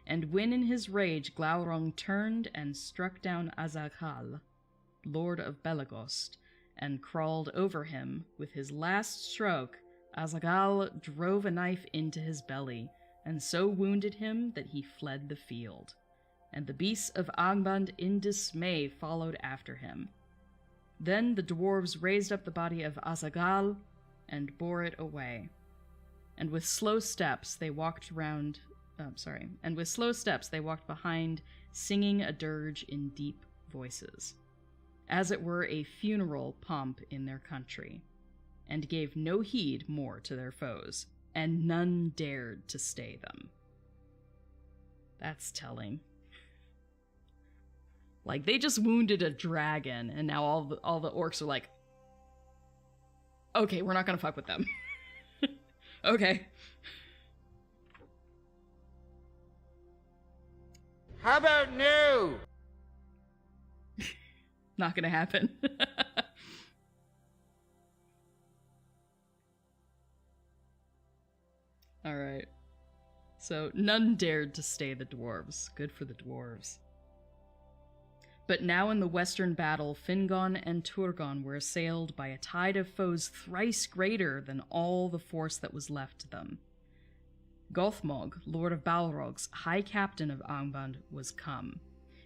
And when in his rage Glaurung turned and struck down Azaghal, Lord of Bellagost, and crawled over him, with his last stroke, Azaghal drove a knife into his belly, and so wounded him that he fled the field. And the beasts of Angband in dismay followed after him. Then the dwarves raised up the body of Azaghal and bore it away. And with slow steps they walked behind, singing a dirge in deep voices, as it were a funeral pomp in their country, and gave no heed more to their foes, and none dared to stay them. That's telling. Like, they just wounded a dragon, and now all the orcs are like, okay, we're not gonna fuck with them. Okay. How about no? Not gonna happen. Alright. So, none dared to stay the dwarves. Good for the dwarves. But now in the western battle, Fingon and Turgon were assailed by a tide of foes thrice greater than all the force that was left to them. Gothmog, Lord of Balrog's high captain of Angband, was come,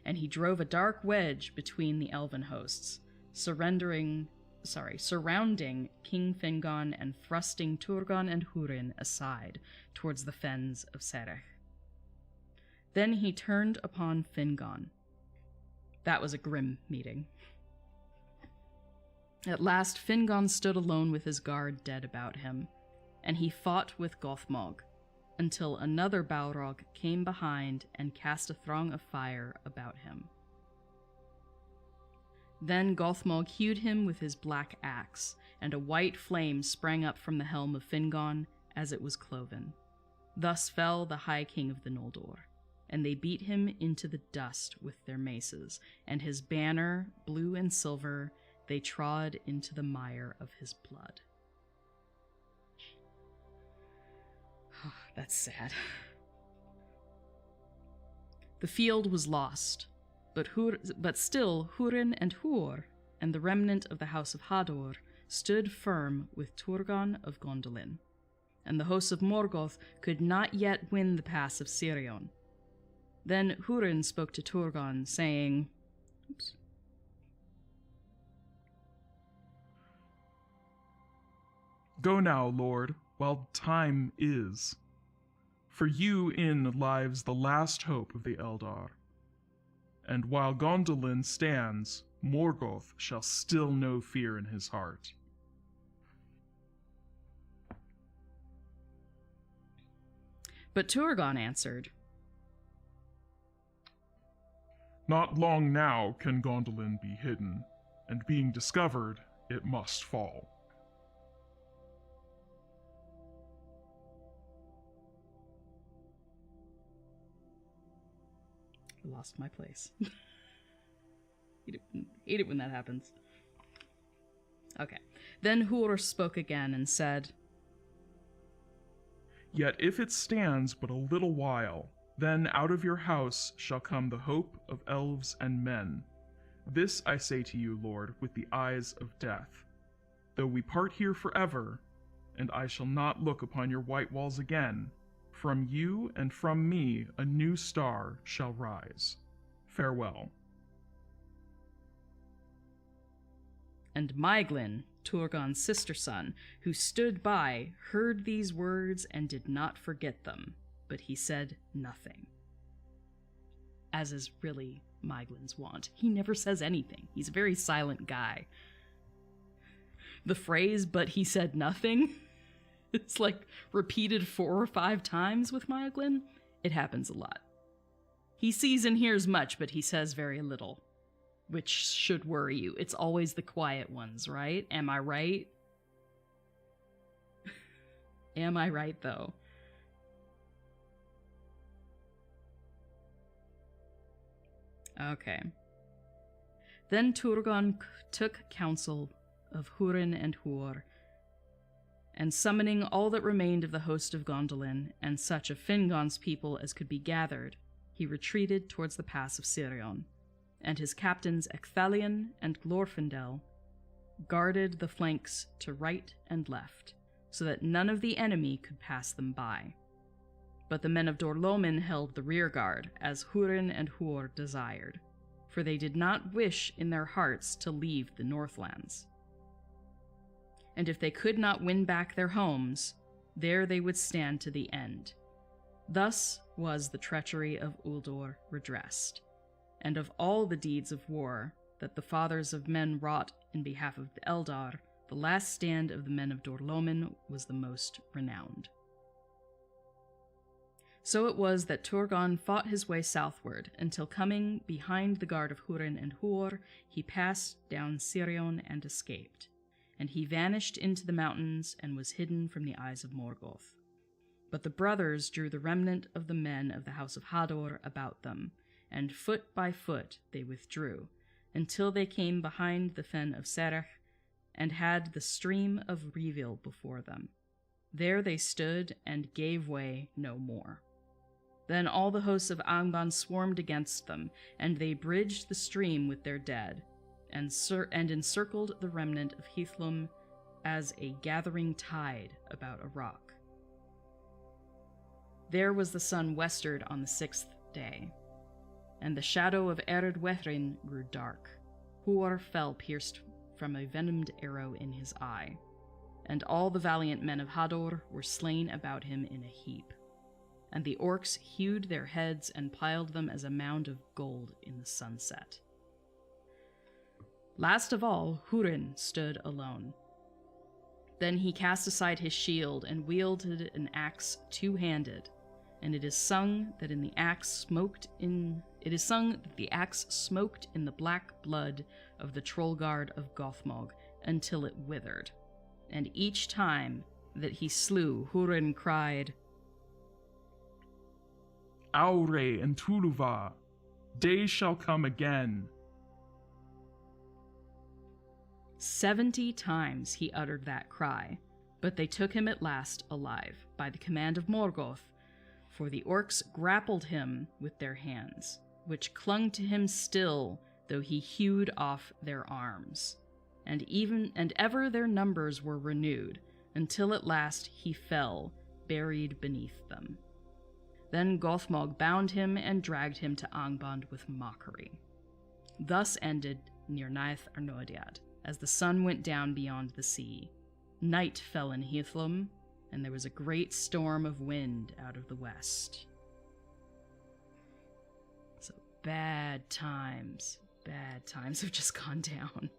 and he drove a dark wedge between the elven hosts, surrounding King Fingon and thrusting Turgon and Hurin aside towards the fens of Serech. Then he turned upon Fingon. That was a grim meeting. At last Fingon stood alone with his guard dead about him, and he fought with Gothmog, until another Balrog came behind and cast a throng of fire about him. Then Gothmog hewed him with his black axe, and a white flame sprang up from the helm of Fingon as it was cloven. Thus fell the High King of the Noldor, and they beat him into the dust with their maces, and his banner, blue and silver, they trod into the mire of his blood. That's sad. The field was lost, but still Hurin and Huor, and the remnant of the house of Hador, stood firm with Turgon of Gondolin, and the hosts of Morgoth could not yet win the pass of Sirion. Then Hurin spoke to Turgon, saying, Go now, Lord, while time is. For you in lies the last hope of the Eldar. And while Gondolin stands, Morgoth shall still know fear in his heart. But Turgon answered, Not long now can Gondolin be hidden, and being discovered, it must fall. I lost my place. Hate it when that happens. Okay. Then Huor spoke again and said, Yet if it stands but a little while, then out of your house shall come the hope of elves and men. This I say to you, Lord, with the eyes of death. Though we part here forever, and I shall not look upon your white walls again, from you and from me a new star shall rise. Farewell. And Maeglin, Turgon's sister-son, who stood by, heard these words and did not forget them, but he said nothing. As is really Maeglin's wont. He never says anything. He's a very silent guy. The phrase, but he said nothing, it's like repeated 4 or 5 times with Maeglin. It happens a lot. He sees and hears much, but he says very little, which should worry you. It's always the quiet ones, right? Am I right? Am I right, though? Okay. Then Turgon took counsel of Hurin and Huor, and summoning all that remained of the host of Gondolin, and such of Fingon's people as could be gathered, he retreated towards the pass of Sirion, and his captains Ecthelion and Glorfindel guarded the flanks to right and left, so that none of the enemy could pass them by. But the men of Dorlomin held the rear guard, as Hurin and Huor desired, for they did not wish in their hearts to leave the Northlands. And if they could not win back their homes, there they would stand to the end. Thus was the treachery of Uldor redressed, and of all the deeds of war that the fathers of men wrought in behalf of the Eldar, the last stand of the men of Dorlomin was the most renowned. So it was that Turgon fought his way southward, until coming behind the guard of Hurin and Huor, he passed down Sirion and escaped, and he vanished into the mountains and was hidden from the eyes of Morgoth. But the brothers drew the remnant of the men of the house of Hador about them, and foot by foot they withdrew, until they came behind the fen of Serach, and had the stream of Revil before them. There they stood and gave way no more. Then all the hosts of Angband swarmed against them, and they bridged the stream with their dead, and encircled the remnant of Hithlum as a gathering tide about a rock. There was the sun westward on the 6th day, and the shadow of Ered Wethrin grew dark. Huor fell pierced from a venomed arrow in his eye, and all the valiant men of Hador were slain about him in a heap. And the orcs hewed their heads and piled them as a mound of gold in the sunset. Last of all, Hurin stood alone. Then he cast aside his shield and wielded an axe two-handed, and it is sung that the axe smoked in the black blood of the Trollguard of Gothmog until it withered. And each time that he slew, Hurin cried, Aure and Tuluva, days shall come again. 70 times he uttered that cry, but they took him at last alive, by the command of Morgoth, for the orcs grappled him with their hands, which clung to him still, though he hewed off their arms. And ever their numbers were renewed, until at last he fell, buried beneath them. Then Gothmog bound him and dragged him to Angband with mockery. Thus ended Nirnaeth Arnodiad, as the sun went down beyond the sea. Night fell in Hithlum, and there was a great storm of wind out of the west. So bad times have just gone down.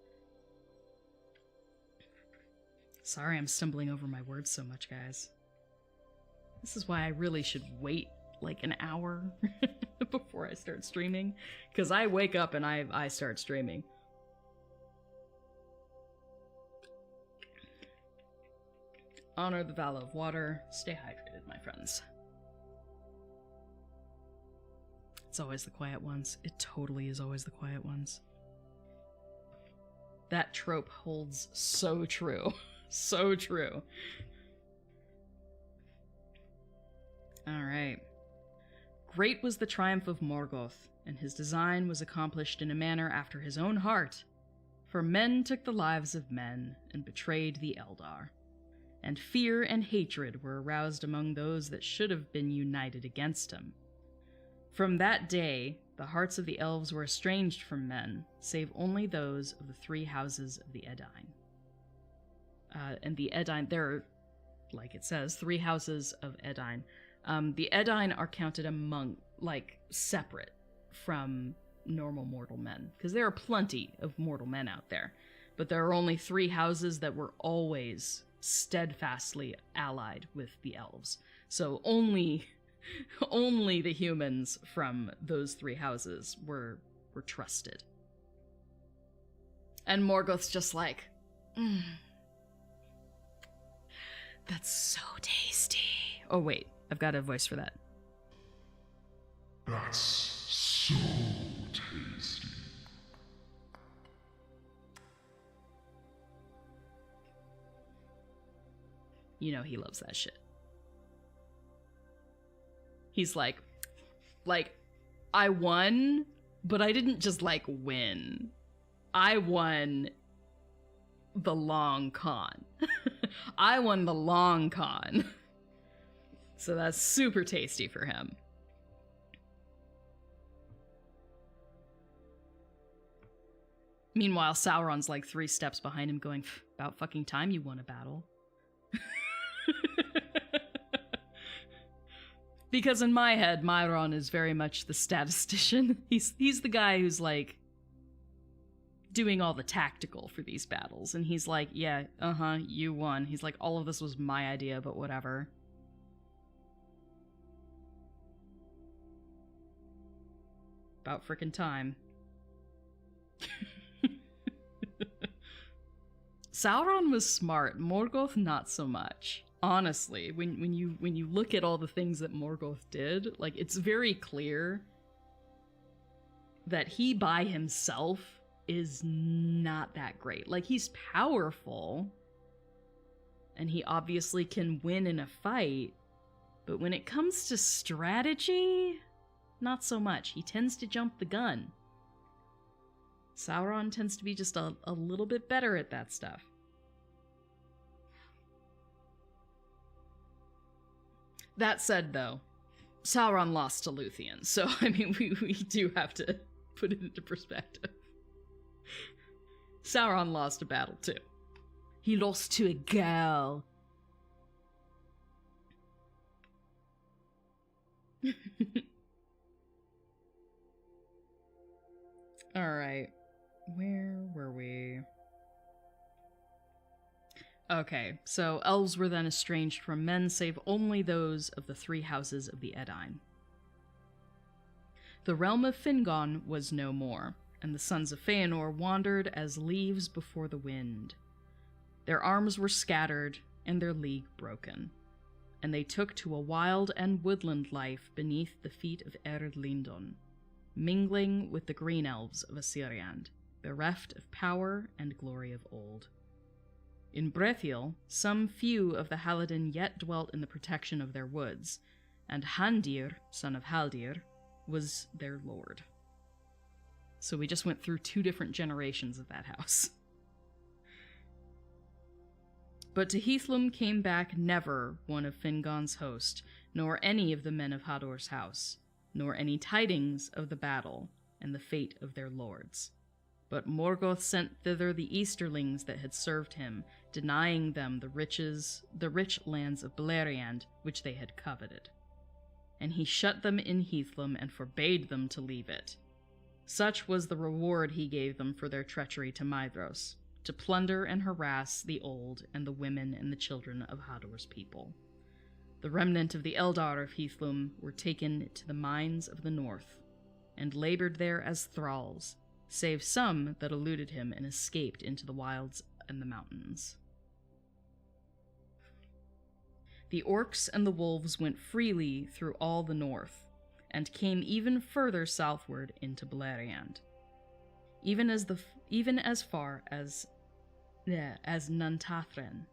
Sorry I'm stumbling over my words so much, guys. This is why I really should wait like an hour before I start streaming, because I wake up and I start streaming. Honor the Vala of Water. Stay hydrated, my friends. It's always the quiet ones. It totally is always the quiet ones. That trope holds so true. So true. Alright. Great was the triumph of Morgoth, and his design was accomplished in a manner after his own heart. For men took the lives of men, and betrayed the Eldar. And fear and hatred were aroused among those that should have been united against him. From that day, the hearts of the elves were estranged from men, save only those of the 3 houses of the Edain. And the Edain, there are, like it says, 3 houses of Edain. The Edain are counted among, separate from normal mortal men, because there are plenty of mortal men out there, but there are only 3 houses that were always steadfastly allied with the elves. So only the humans from those 3 houses were trusted. And Morgoth's just like, that's so tasty. Oh wait, I've got a voice for that. That's so tasty. You know he loves that shit. He's like, I won, but I didn't just, win. I won the long con. I won the long con. So that's super tasty for him. Meanwhile, Sauron's 3 steps behind him going, about fucking time you won a battle. Because in my head, Myron is very much the statistician. He's the guy who's doing all the tactical for these battles. And he's like, yeah, you won. He's like, all of this was my idea, but whatever. About frickin' time. Sauron was smart. Morgoth, not so much. Honestly, when you look at all the things that Morgoth did, it's very clear that he by himself is not that great. Like, he's powerful, and he obviously can win in a fight, but when it comes to strategy, not so much. He tends to jump the gun. Sauron tends to be just a little bit better at that stuff. That said, though, Sauron lost to Luthien, so, I mean, we do have to put it into perspective. Sauron lost a battle, too. He lost to a girl. Alright. Where were we? Okay, so elves were then estranged from men, save only those of the three houses of the Edain. The realm of Fingon was no more, and the sons of Feanor wandered as leaves before the wind. Their arms were scattered, and their league broken, and they took to a wild and woodland life beneath the feet of Ered Lindon, mingling with the green elves of Assyriand, bereft of power and glory of old. In Brethiel, some few of the Haladin yet dwelt in the protection of their woods, and Handir, son of Haldir, was their lord. So we just went through 2 different generations of that house. But to Hithlum came back never one of Fingon's host, nor any of the men of Hador's house, nor any tidings of the battle and the fate of their lords. But Morgoth sent thither the Easterlings that had served him, denying them the rich lands of Beleriand, which they had coveted. And he shut them in Hithlum and forbade them to leave it. Such was the reward he gave them for their treachery to Maedhros, to plunder and harass the old and the women and the children of Hador's people. The remnant of the Eldar of Hithlum were taken to the mines of the north, and labored there as thralls, save some that eluded him and escaped into the wilds and the mountains. The orcs and the wolves went freely through all the north, and came even further southward into Beleriand, even as far as Nantathren,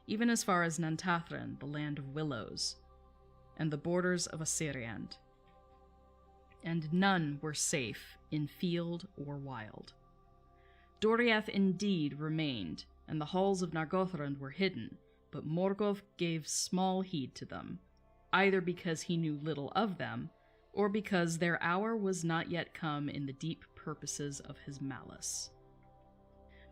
even as far as Nantathren, the land of willows, and the borders of Assyriand. And none were safe in field or wild. Doriath indeed remained, and the halls of Nargothrond were hidden, but Morgoth gave small heed to them, either because he knew little of them, or because their hour was not yet come in the deep purposes of his malice.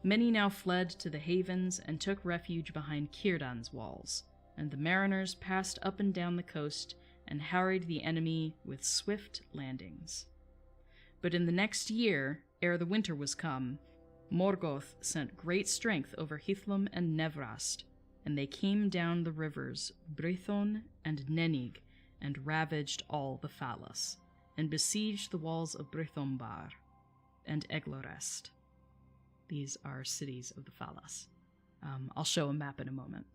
Many now fled to the havens and took refuge behind Círdan's walls, and the mariners passed up and down the coast and harried the enemy with swift landings. But in the next year, ere the winter was come, Morgoth sent great strength over Hithlum and Nevrast, and they came down the rivers Brython and Nenig, and ravaged all the Falas, and besieged the walls of Brythonbar and Eglorest. These are cities of the Falas. I'll show a map in a moment.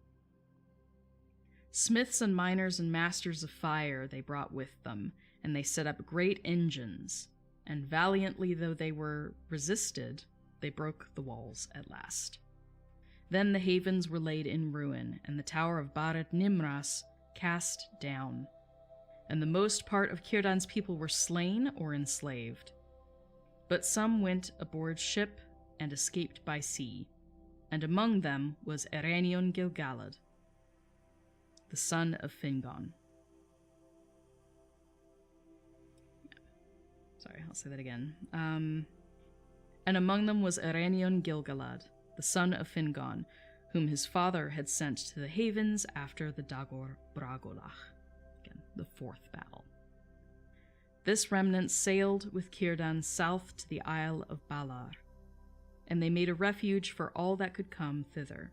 Smiths and miners and masters of fire they brought with them, and they set up great engines, and valiantly though they were resisted, they broke the walls at last. Then the havens were laid in ruin, and the tower of Barat Nimras cast down, and the most part of Círdan's people were slain or enslaved. But some went aboard ship and escaped by sea, and among them was Ereinion Gilgalad, the son of Fingon. Sorry, I'll say that again. And among them was Ereinion Gilgalad, the son of Fingon, whom his father had sent to the havens after the Dagor Bragolach, again, the 4th battle. This remnant sailed with Círdan south to the Isle of Balar, and they made a refuge for all that could come thither,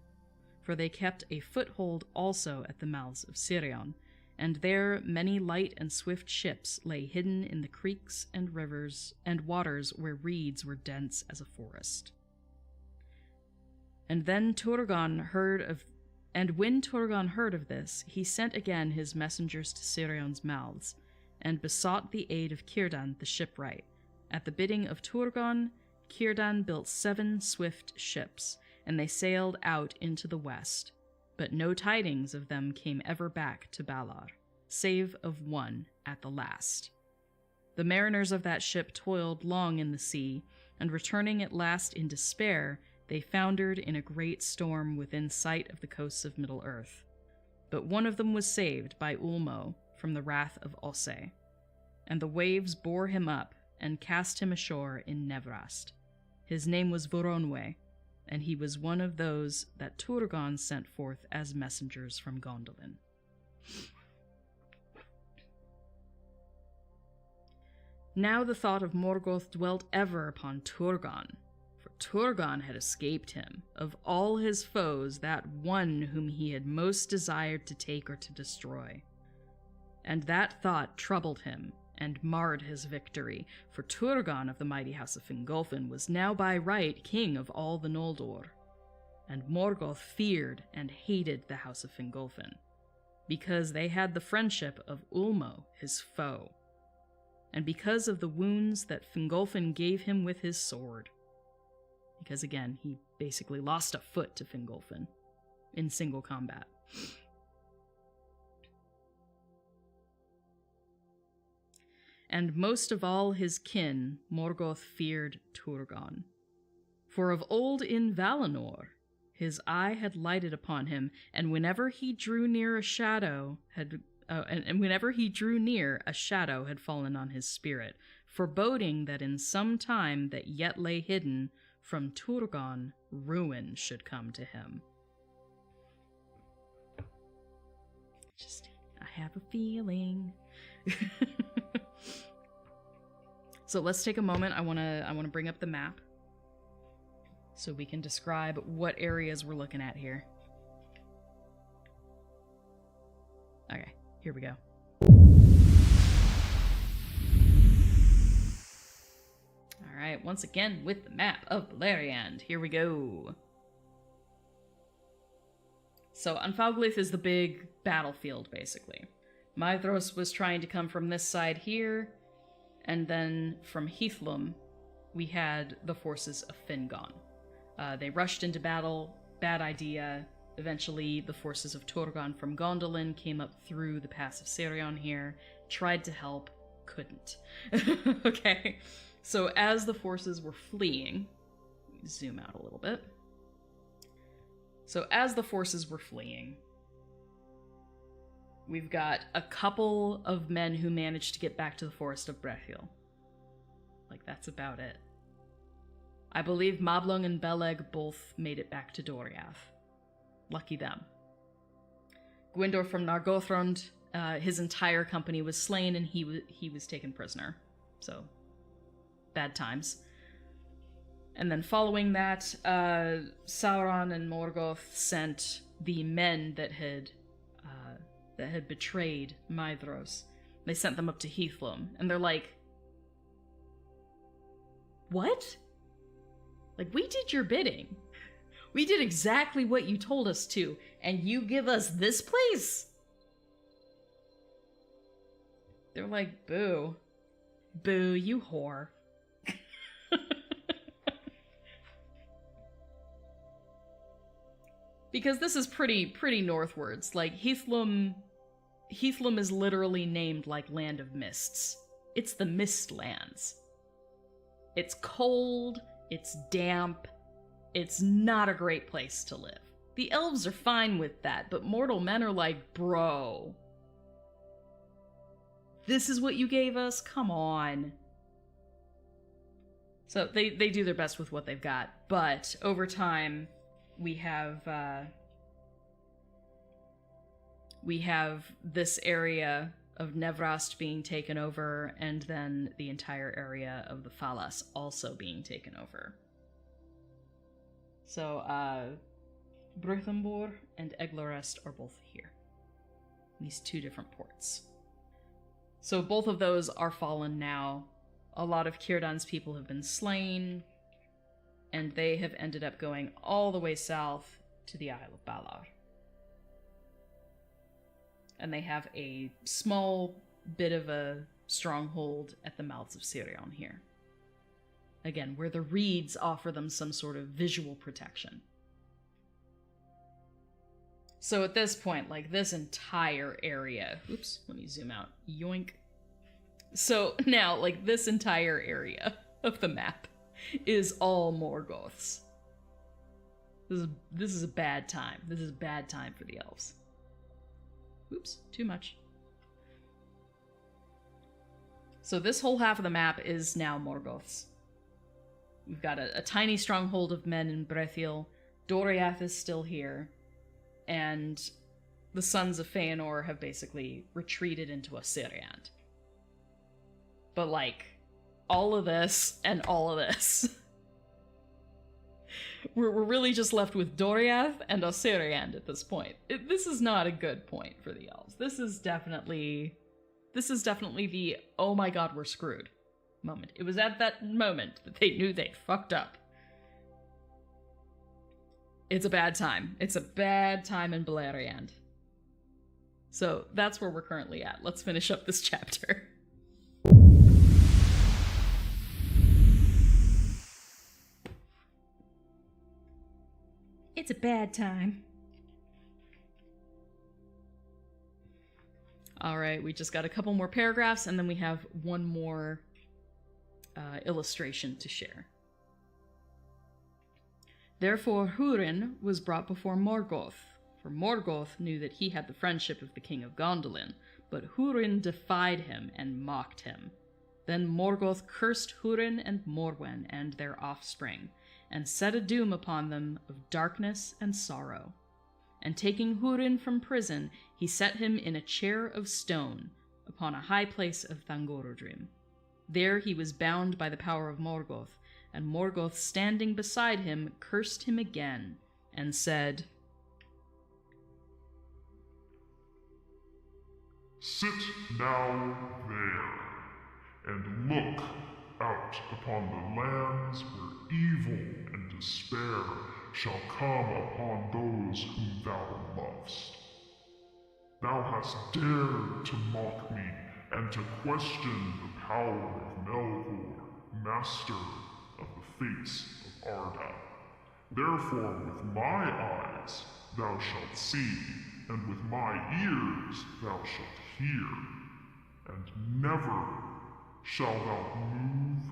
for they kept a foothold also at the mouths of Sirion, and there many light and swift ships lay hidden in the creeks and rivers and waters where reeds were dense as a forest. And when Turgon heard of this, he sent again his messengers to Sirion's mouths, and besought the aid of Círdan the shipwright, at the bidding of Turgon, Círdan built 7 swift ships, and they sailed out into the west, but no tidings of them came ever back to Valar, save of one at the last. The mariners of that ship toiled long in the sea, and returning at last in despair, they foundered in a great storm within sight of the coasts of Middle-earth. But one of them was saved by Ulmo from the wrath of Osse, and the waves bore him up and cast him ashore in Nevrast. His name was Voronwe, and he was one of those that Turgon sent forth as messengers from Gondolin. Now the thought of Morgoth dwelt ever upon Turgon, for Turgon had escaped him, of all his foes, that one whom he had most desired to take or to destroy. And that thought troubled him, and marred his victory, for Turgon of the mighty house of Fingolfin was now by right king of all the Noldor. And Morgoth feared and hated the house of Fingolfin, because they had the friendship of Ulmo, his foe, and because of the wounds that Fingolfin gave him with his sword. Because again, he basically lost a foot to Fingolfin in single combat. And most of all his kin, Morgoth feared Turgon. For of old in Valinor, his eye had lighted upon him, and whenever he drew near a shadow had fallen on his spirit, foreboding that in some time that yet lay hidden, from Turgon ruin should come to him. I have a feeling. So let's take a moment. I want to bring up the map so we can describe what areas we're looking at here. Okay, here we go. All right, once again with the map of Beleriand. Here we go. So Anfauglith is the big battlefield, basically. Maedhros was trying to come from this side here, and then from Hithlum, we had the forces of Fingon. They rushed into battle, bad idea. Eventually, the forces of Turgon from Gondolin came up through the pass of Sirion here, tried to help, couldn't. Okay, so as the forces were fleeing, zoom out a little bit. So as the forces were fleeing, we've got a couple of men who managed to get back to the Forest of Brethil. Like, that's about it. I believe Mablung and Beleg both made it back to Doriath. Lucky them. Gwyndor from Nargothrond, his entire company was slain and he was taken prisoner. So, bad times. And then following that, Sauron and Morgoth sent the men that had betrayed Maedhros. They sent them up to Hithlum, and they're like, what? Like, we did your bidding. We did exactly what you told us to, and you give us this place? They're like, boo. Boo, you whore. Because this is pretty northwards. Like, Hithlum is literally named like Land of Mists. It's the Mistlands. It's cold, it's damp, it's not a great place to live. The elves are fine with that, but mortal men are like, bro, this is what you gave us? Come on. So they do their best with what they've got, but over time, we have this area of Nevrast being taken over, and then the entire area of the Falas also being taken over. So, Bruthenbor and Eglorest are both here. These two different ports. So both of those are fallen now. A lot of Círdan's people have been slain, and they have ended up going all the way south to the Isle of Valar. And they have a small bit of a stronghold at the mouths of Sirion here. Again, where the reeds offer them some sort of visual protection. So at this point, like, this entire area... Oops, let me zoom out. Yoink. So now, like, this entire area of the map is all Morgoths. This is a bad time. This is a bad time for the elves. Oops, too much. So this whole half of the map is now Morgoths. We've got a tiny stronghold of men in Brethiel. Doriath is still here. And the sons of Feanor have basically retreated into Assyriand. But, like, all of this and all of this. We're really just left with Doriath and Assyriand at this point. This is not a good point for the elves. This is definitely the, oh my god, we're screwed moment. It was at that moment that they knew they'd fucked up. It's a bad time. It's a bad time in Beleriand. So that's where we're currently at. Let's finish up this chapter. It's a bad time. Alright, we just got a couple more paragraphs, and then we have one more illustration to share. Therefore Hurin was brought before Morgoth, for Morgoth knew that he had the friendship of the king of Gondolin, but Hurin defied him and mocked him. Then Morgoth cursed Hurin and Morwen and their offspring, and set a doom upon them of darkness and sorrow. And taking Hurin from prison, he set him in a chair of stone upon a high place of Thangorodrim. There he was bound by the power of Morgoth, and Morgoth, standing beside him, cursed him again, and said, Sit now there, and look out upon the lands where evil and despair shall come upon those whom thou lovest. Thou hast dared to mock me, and to question the power of Melkor, master of the fates of Arda. Therefore with my eyes thou shalt see, and with my ears thou shalt hear, and never shalt thou move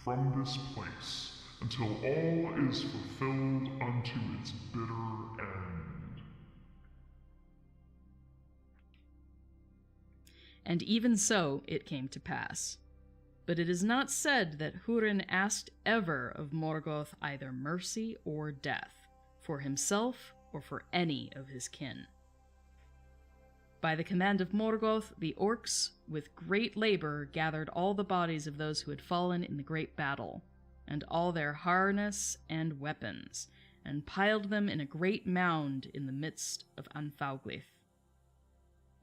from this place until all is fulfilled unto its bitter end. And even so it came to pass. But it is not said that Hurin asked ever of Morgoth either mercy or death, for himself or for any of his kin. By the command of Morgoth, the Orcs, with great labor, gathered all the bodies of those who had fallen in the great battle, and all their harness and weapons, and piled them in a great mound in the midst of Anfauglith.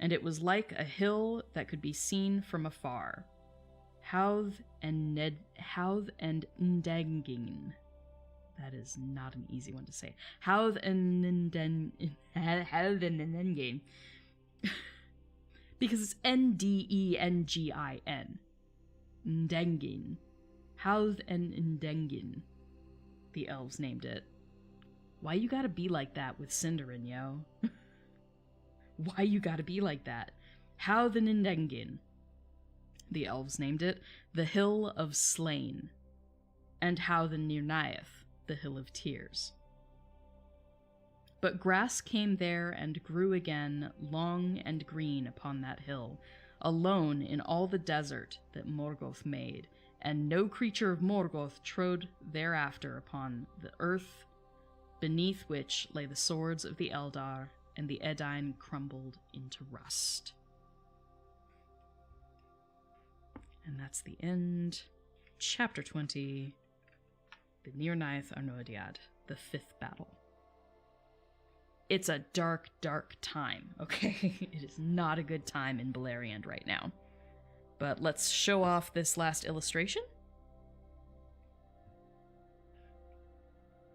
And it was like a hill that could be seen from afar. Hauth and Ndangin. That is not an easy one to say. Hauth and Ndangin. Because it's Ndengin. Ndangin. Hauth and Ndangin. The elves named it. Why you gotta be like that with Sindarin, yo? Why you gotta be like that? Hauth and Ndangin. The elves named it the Hill of Slain, and Hauth and Nirnaeth, the Hill of Tears. But grass came there and grew again, long and green upon that hill, alone in all the desert that Morgoth made, and no creature of Morgoth trode thereafter upon the earth, beneath which lay the swords of the Eldar, and the Edain crumbled into rust. And that's the end. Chapter 20. The Nirnaeth Arnoediad, the 5th battle. It's a dark, dark time, okay? It is not a good time in Beleriand right now. But let's show off this last illustration.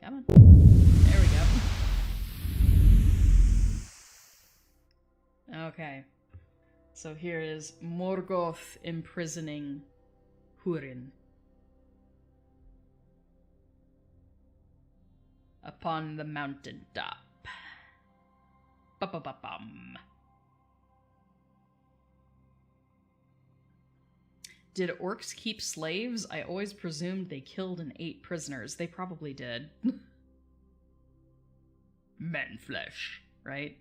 Come on. There we go. Okay. So here is Morgoth imprisoning Hurin. upon the mountain top. Ba-ba-ba-bum. Did orcs keep slaves? I always presumed they killed and ate prisoners. They probably did. Men flesh, right?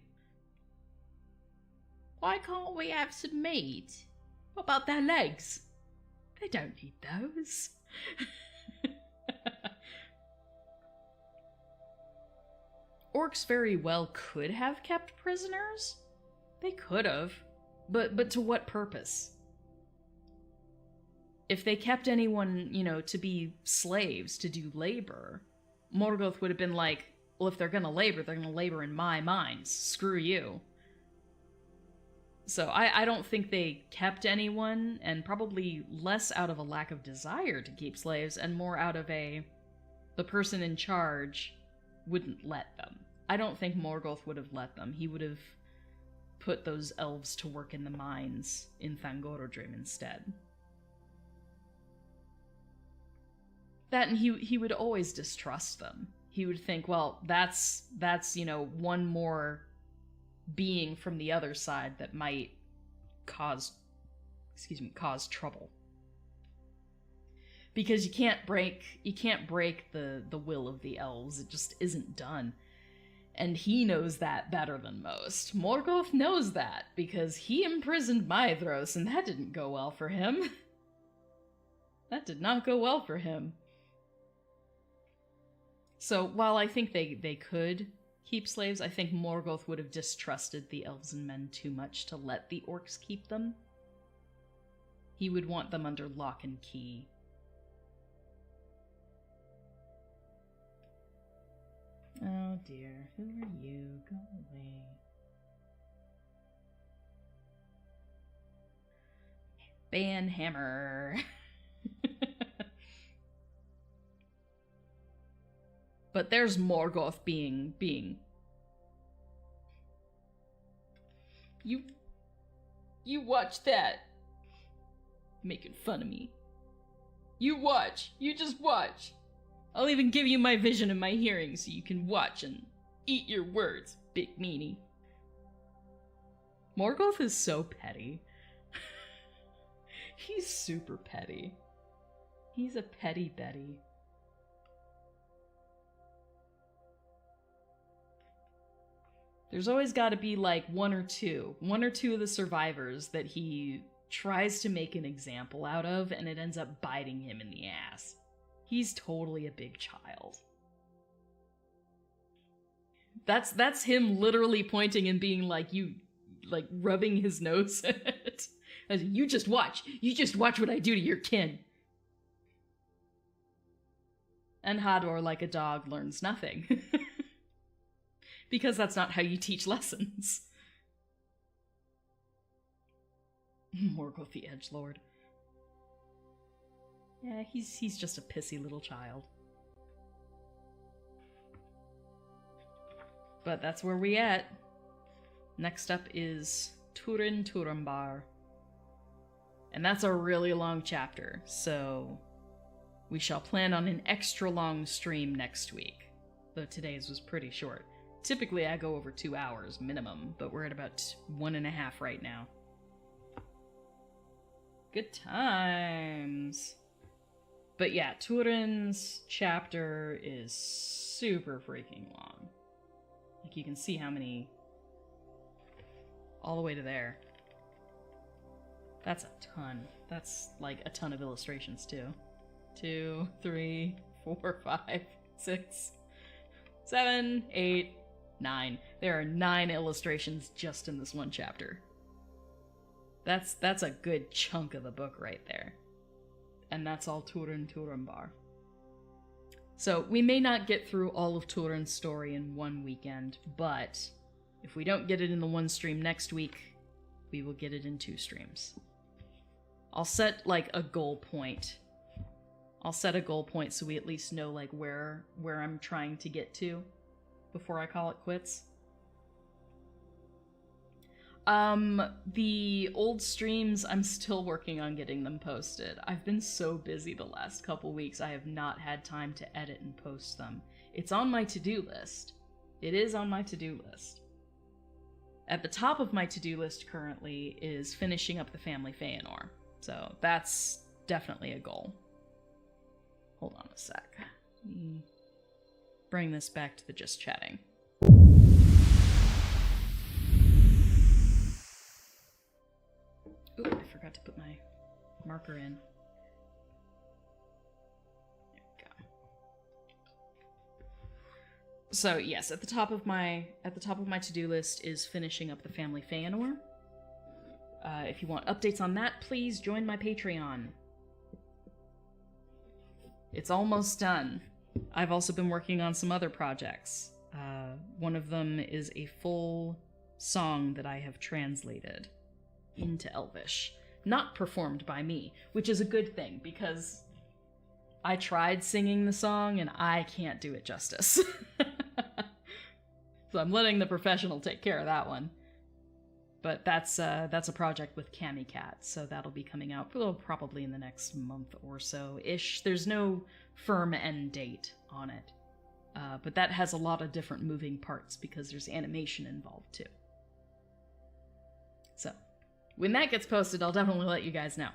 Why can't we have some meat? What about their legs? They don't need those. Orcs very well could have kept prisoners. They could have. But to what purpose? If they kept anyone, to be slaves, to do labor, Morgoth would have been like, well, if they're gonna labor in my mines. Screw you. So I don't think they kept anyone, and probably less out of a lack of desire to keep slaves, and more out of the person in charge wouldn't let them. I don't think Morgoth would have let them. He would have put those elves to work in the mines in Thangorodrim instead. That, and he would always distrust them. He would think, well, that's one more being from the other side that might cause trouble. Because you can't break the will of the elves. It just isn't done. And he knows that better than most. Morgoth knows that, because he imprisoned Maedhros, and that didn't go well for him. That did not go well for him. So, while I think they could keep slaves, I think Morgoth would have distrusted the elves and men too much to let the orcs keep them. He would want them under lock and key. Oh dear, who are you? Go away. Banhammer. But there's Morgoth being... You watch that. Making fun of me. You watch. You just watch. I'll even give you my vision and my hearing so you can watch and eat your words, big meanie. Morgoth is so petty. He's super petty. He's a petty Betty. There's always got to be like one or two of the survivors that he tries to make an example out of, and it ends up biting him in the ass. He's totally a big child. That's him literally pointing and being like, rubbing his nose at it. You just watch what I do to your kin. And Hador, like a dog, learns nothing. Because that's not how you teach lessons. Morgoth the Edgelord. Yeah, he's just a pissy little child. But that's where we at. Next up is Turin Turambar. And that's a really long chapter, so we shall plan on an extra long stream next week. Though today's was pretty short. Typically I go over 2 hours minimum, but we're at about 1.5 right now. Good times. But yeah, Turin's chapter is super freaking long. Like, you can see how many... all the way to there. That's a ton. That's like a ton of illustrations too. 2, 3, 4, 5, 6, 7, 8, 9. There are 9 illustrations just in this one chapter. That's a good chunk of the book right there. And that's all Turin Turambar. So we may not get through all of Turin's story in one weekend, but if we don't get it in the one stream next week, we will get it in 2 streams. I'll set like a goal point. I'll set a goal point so we at least know like where I'm trying to get to before I call it quits. The old streams, I'm still working on getting them posted. I've been so busy the last couple weeks, I have not had time to edit and post them. It's on my to-do list. It is on my to-do list. At the top of my to-do list currently is finishing up the family Feanor. So that's definitely a goal. Hold on a sec. Let me bring this back to the just chatting. Ooh, I forgot to put my marker in. There we go. So yes, at the top of my to-do list is finishing up the family Feanor. If you want updates on that, please join my Patreon. It's almost done. I've also been working on some other projects. One of them is a full song that I have translated into Elvish. Not performed by me, which is a good thing, because I tried singing the song and I can't do it justice. So I'm letting the professional take care of that one. But that's a project with Cammy Cat, so that'll be coming out probably in the next month or so-ish. There's no firm end date on it. But that has a lot of different moving parts because there's animation involved too. So, when that gets posted, I'll definitely let you guys know.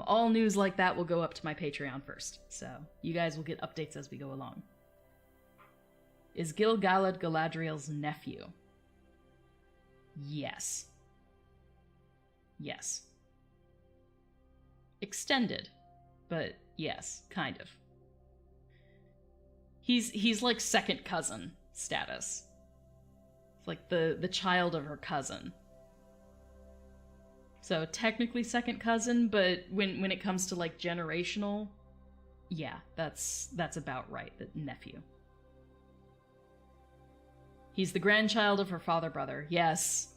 All news like that will go up to my Patreon first, so you guys will get updates as we go along. Is Gil-galad Galadriel's nephew? Yes. Yes. Extended, but yes, kind of. He's like second cousin status. It's like the child of her cousin. So technically second cousin, but when it comes to like generational, yeah, that's about right, the nephew. He's the grandchild of her father brother, yes.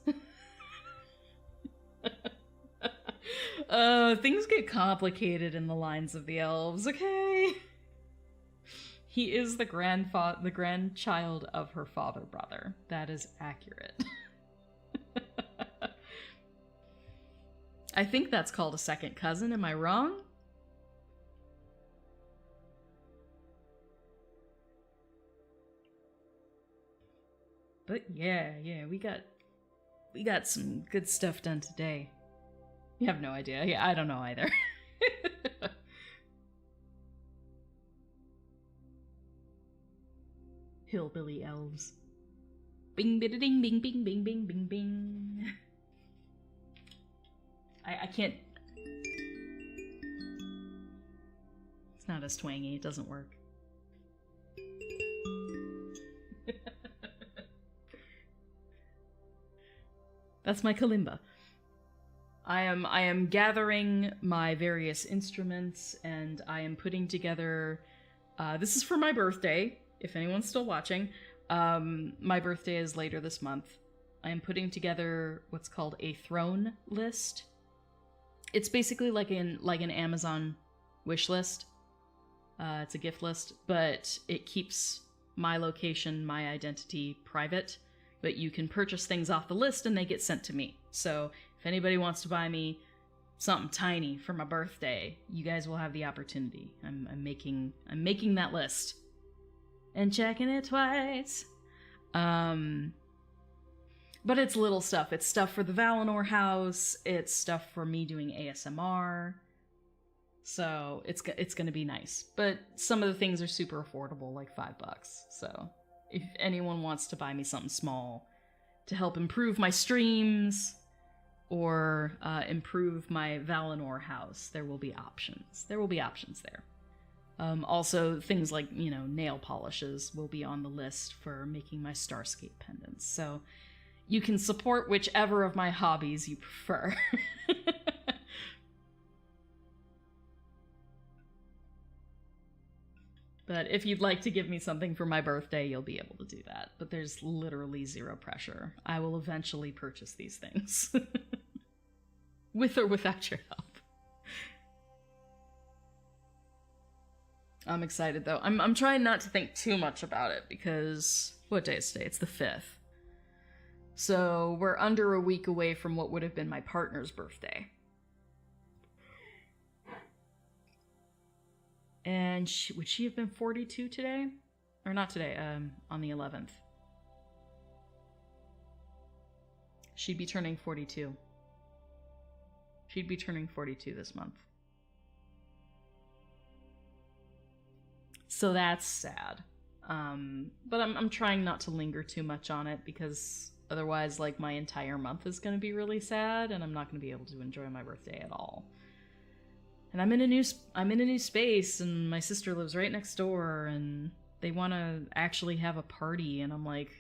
Things get complicated in the lines of the elves, okay? He is the grandchild of her father brother. That is accurate. I think that's called a second cousin, am I wrong? But yeah, we got some good stuff done today. You have no idea. Yeah, I don't know either. Hillbilly elves. Bing bida ding bing bing bing bing bing bing. I can't. It's not as twangy, it doesn't work. That's my kalimba. I am gathering my various instruments, and I am putting together... this is for my birthday, if anyone's still watching. My birthday is later this month. I am putting together what's called a throne list. It's basically like an Amazon wish list. It's a gift list, but it keeps my location, my identity private. But you can purchase things off the list and they get sent to me. So if anybody wants to buy me something tiny for my birthday, you guys will have the opportunity. I'm making that list and checking it twice. But it's little stuff. It's stuff for the Valinor house. It's stuff for me doing ASMR. So it's gonna be nice. But some of the things are super affordable, like $5. So if anyone wants to buy me something small to help improve my streams or improve my Valinor house, there will be options. There will be options there. Also, things like, nail polishes will be on the list for making my Starscape pendants. So you can support whichever of my hobbies you prefer. But if you'd like to give me something for my birthday, you'll be able to do that. But there's literally zero pressure. I will eventually purchase these things. With or without your help. I'm excited, though. I'm trying not to think too much about it, because... What day is today? It's the 5th. So, we're under a week away from what would have been my partner's birthday. And would she have been 42 today? Or not today, on the 11th. She'd be turning 42. She'd be turning 42 this month. So that's sad. But I'm trying not to linger too much on it, because otherwise, like, my entire month is going to be really sad, and I'm not going to be able to enjoy my birthday at all. And I'm in a new space, and my sister lives right next door, and they want to actually have a party, and I'm like,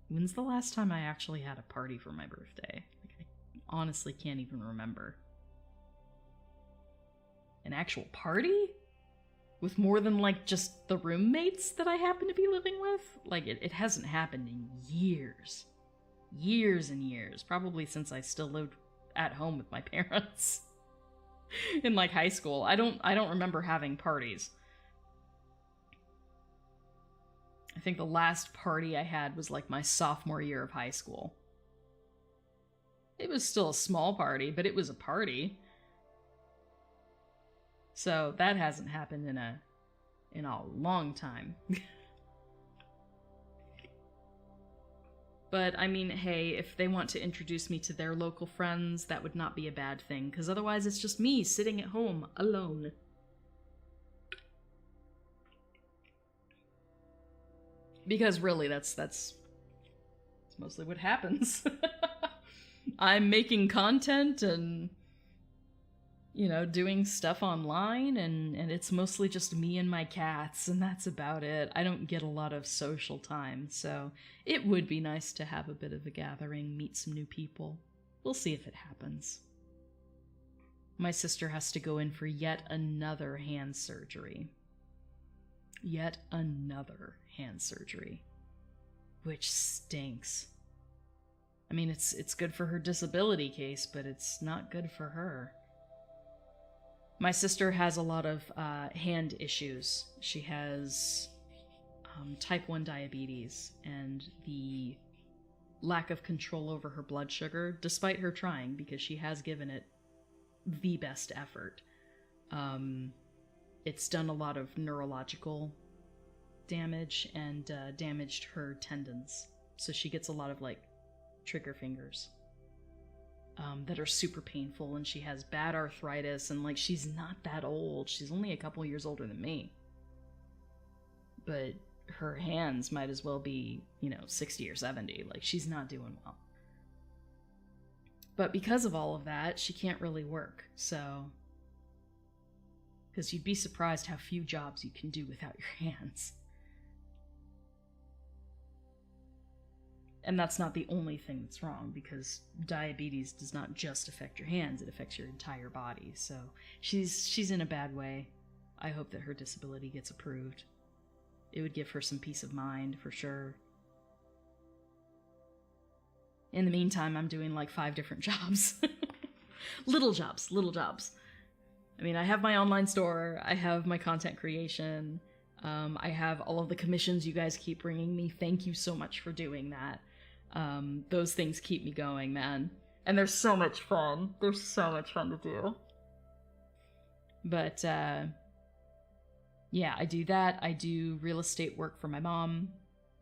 when's the last time I actually had a party for my birthday? Like, I honestly can't even remember. An actual party? With more than, like, just the roommates that I happen to be living with? Like, it hasn't happened in years. Years and years. Probably since I still lived at home with my parents. In, like, high school. I don't remember having parties. I think the last party I had was, like, my sophomore year of high school. It was still a small party, but it was a party. So that hasn't happened in a long time. But, I mean, hey, if they want to introduce me to their local friends, that would not be a bad thing, because otherwise it's just me sitting at home, alone. Because really, that's mostly what happens. I'm making content and, you know, doing stuff online, and it's mostly just me and my cats, and that's about it. I don't get a lot of social time, so it would be nice to have a bit of a gathering, meet some new people. We'll see if it happens. My sister has to go in for yet another hand surgery. Yet another hand surgery. Which stinks. I mean, it's good for her disability case, but it's not good for her. My sister has a lot of hand issues. She has type 1 diabetes, and the lack of control over her blood sugar, despite her trying, because she has given it the best effort. It's done a lot of neurological damage and damaged her tendons. So she gets a lot of, like, trigger fingers that are super painful, and she has bad arthritis, and, like, she's not that old. She's only a couple years older than me. But her hands might as well be, 60 or 70. Like, she's not doing well. But because of all of that, she can't really work, so... Because you'd be surprised how few jobs you can do without your hands. And that's not the only thing that's wrong, because diabetes does not just affect your hands, it affects your entire body. So she's in a bad way. I hope that her disability gets approved. It would give her some peace of mind, for sure. In the meantime, I'm doing like 5 different jobs. Little jobs. I mean, I have my online store, I have my content creation, I have all of the commissions you guys keep bringing me. Thank you so much for doing that. Those things keep me going, man. And they're so much fun. They're so much fun to do. But, yeah, I do that. I do real estate work for my mom,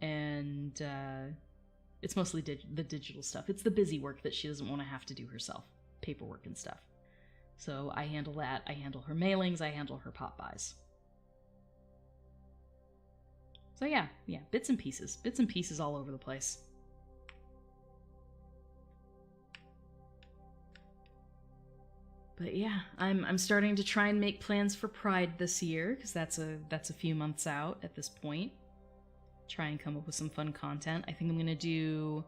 and it's mostly the digital stuff. It's the busy work that she doesn't want to have to do herself. Paperwork and stuff. So I handle that. I handle her mailings. I handle her pop buys. So yeah, bits and pieces all over the place. But yeah, I'm starting to try and make plans for Pride this year, because that's a few months out at this point. Try and come up with some fun content. I think I'm gonna do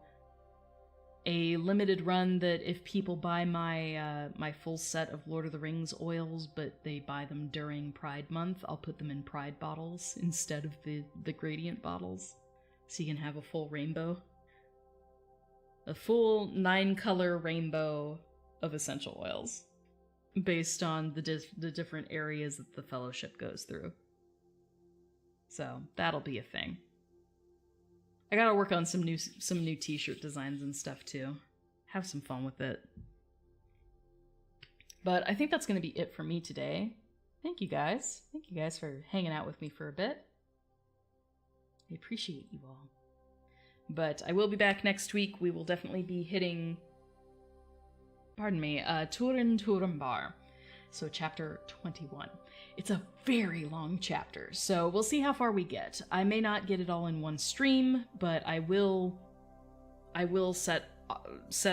a limited run that if people buy my my full set of Lord of the Rings oils, but they buy them during Pride Month, I'll put them in Pride bottles instead of the gradient bottles, so you can have a full rainbow. A full 9-color rainbow of essential oils, based on the different areas that the Fellowship goes through. So that'll be a thing. I gotta work on some new t-shirt designs and stuff too. Have some fun with it. But I think that's gonna be it for me today. Thank you guys. Thank you guys for hanging out with me for a bit. I appreciate you all. But I will be back next week. We will definitely be hitting, Turin Turambar. So chapter 21. It's a very long chapter, so we'll see how far we get. I may not get it all in one stream, but I will set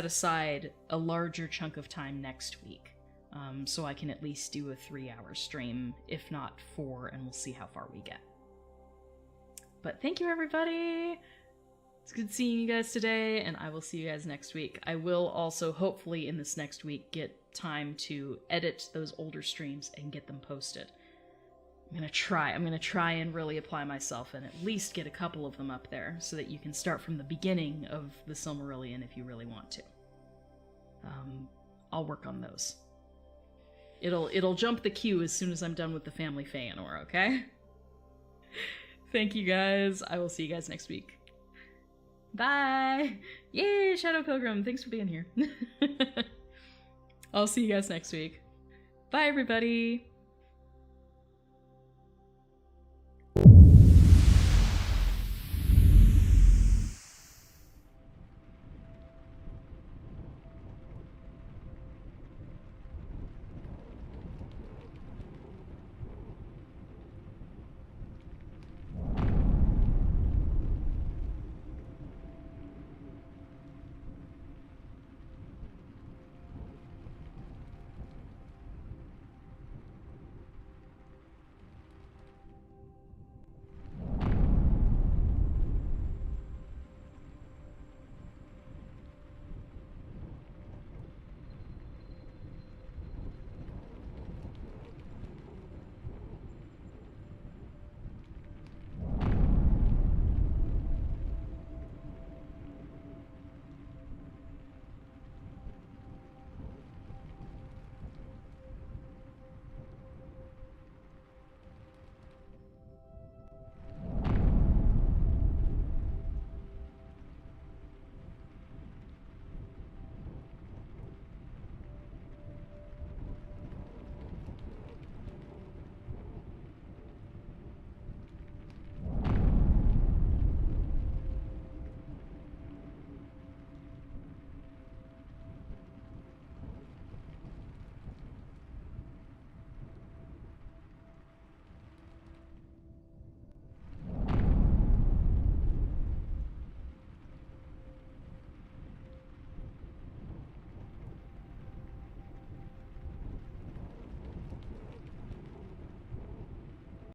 aside a larger chunk of time next week. So I can at least do a 3-hour stream, if not 4, and we'll see how far we get. But thank you, everybody! It's good seeing you guys today, and I will see you guys next week. I will also, hopefully, in this next week, get time to edit those older streams and get them posted. I'm gonna try and really apply myself and at least get a couple of them up there so that you can start from the beginning of the Silmarillion if you really want to. I'll work on those. It'll jump the queue as soon as I'm done with the family Feanor, okay? Thank you guys. I will see you guys next week. Bye! Yay, Shadow Pilgrim, thanks for being here. I'll see you guys next week. Bye, everybody!